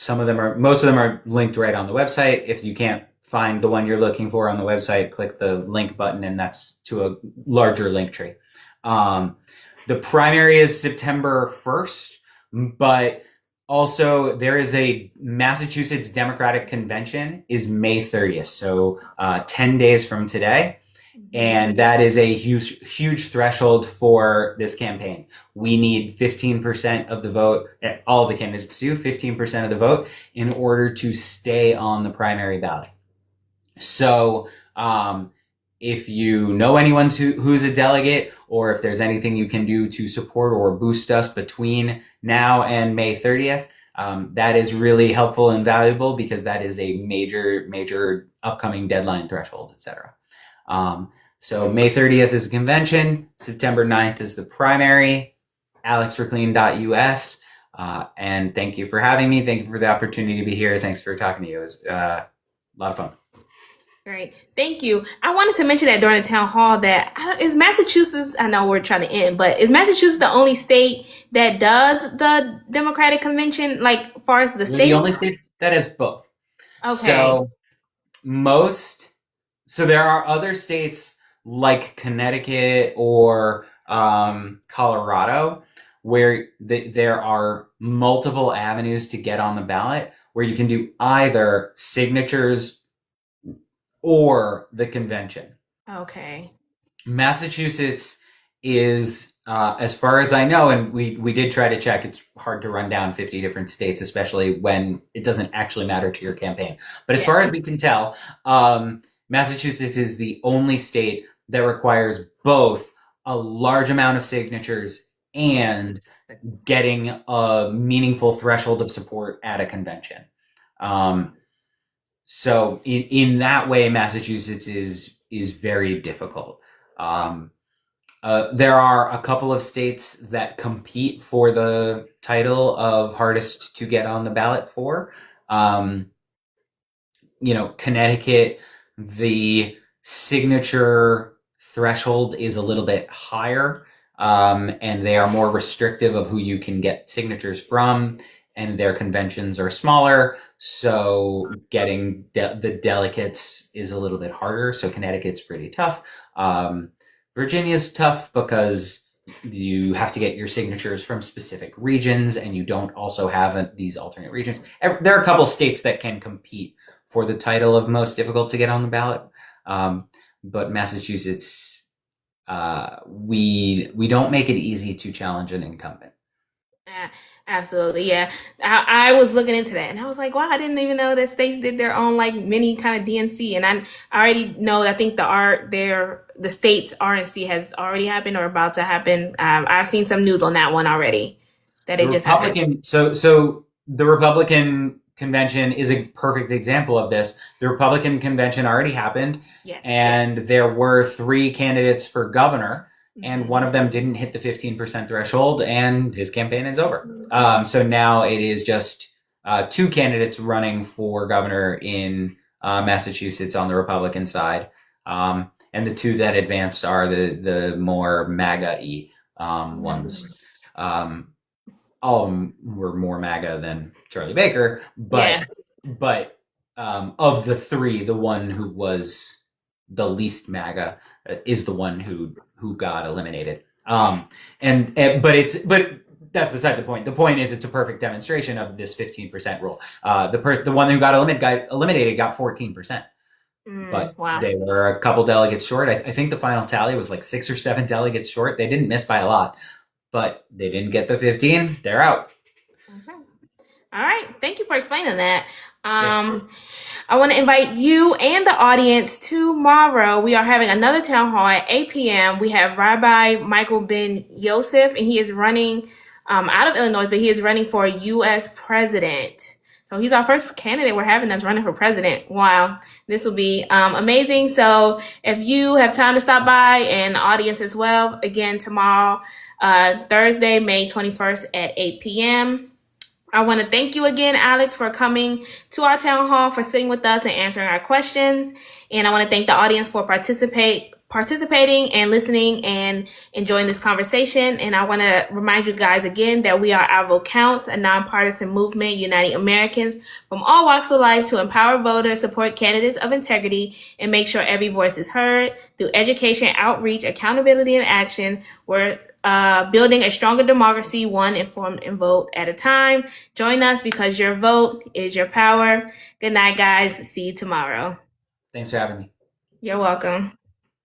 of them are linked right on the website. If you can't find the one you're looking for on the website, click the link button, and that's to a larger link tree. The primary is September 1st, but also there is a Massachusetts Democratic Convention is May 30th. So 10 days from today. And that is a huge threshold for this campaign. We need 15% of the vote. All the candidates do 15% of the vote in order to stay on the primary ballot. So, if you know anyone who's a delegate, or if there's anything you can do to support or boost us between now and May 30th, that is really helpful and valuable because that is a major upcoming deadline threshold, etc. So May 30th is the convention. September 9th is the primary. alexrikleen.us. And thank you for having me. Thank you for the opportunity to be here. Thanks for talking to you. It was a lot of fun. Great. Thank you. I wanted to mention that during the town hall that is Massachusetts, I know we're trying to end, but is Massachusetts the only state that does the Democratic Convention, like far as the state? The only state that has both. Okay. So there are other states like Connecticut or Colorado where there are multiple avenues to get on the ballot where you can do either signatures or the convention. Okay. Massachusetts is, as far as I know, and we did try to check, it's hard to run down 50 different states, especially when it doesn't actually matter to your campaign. But as far as we can tell, Massachusetts is the only state that requires both a large amount of signatures and getting a meaningful threshold of support at a convention. So in that way, Massachusetts is very difficult. There are a couple of states that compete for the title of hardest to get on the ballot for. Connecticut, the signature threshold is a little bit higher, and they are more restrictive of who you can get signatures from, and their conventions are smaller, so getting the delegates is a little bit harder. So Connecticut's pretty tough. Virginia's tough because you have to get your signatures from specific regions, and you don't also have these alternate regions. There are a couple states that can compete for the title of most difficult to get on the ballot, but Massachusetts, we don't make it easy to challenge an incumbent. Absolutely, yeah. I was looking into that, and I was like, wow, I didn't even know that states did their own like mini kind of DNC. And I already know, I think the state's RNC has already happened or about to happen. I've seen some news on that one already. That it just happened. So the Republican convention is a perfect example of this. The Republican convention already happened, and there were 3 candidates for governor, and one of them didn't hit the 15% threshold, and his campaign is over. So now it is just 2 candidates running for governor in Massachusetts on the Republican side. And the 2 that advanced are the more MAGA-y ones. All of them were more MAGA than Charlie Baker, but of the 3, the one who was the least MAGA is the one who got eliminated. But that's beside the point. The point is it's a perfect demonstration of this 15% rule. The one who got eliminated got 14%. But they were a couple delegates short. I think the final tally was like 6 or 7 delegates short. They didn't miss by a lot, but they didn't get the 15. They're out. Okay. All right. Thank you for explaining that. I want to invite you and the audience tomorrow. We are having another town hall at 8 p.m. We have Rabbi Michael Ben Yosef, and he is running out of Illinois, but he is running for U.S. president. So he's our first candidate we're having that's running for president. Wow. This will be amazing. So if you have time to stop by, and the audience as well, again, tomorrow, Thursday, May 21st at 8 p.m. I want to thank you again, Alex, for coming to our town hall, for sitting with us and answering our questions. And I want to thank the audience for participating and listening and enjoying this conversation. And I want to remind you guys again that we are Our Vote Counts, a nonpartisan movement uniting Americans from all walks of life to empower voters, support candidates of integrity, and make sure every voice is heard through education, outreach, accountability, and action. We're building a stronger democracy, one informed and vote at a time. Join us because your vote is your power. Good night, guys. See you tomorrow. Thanks for having me. You're welcome.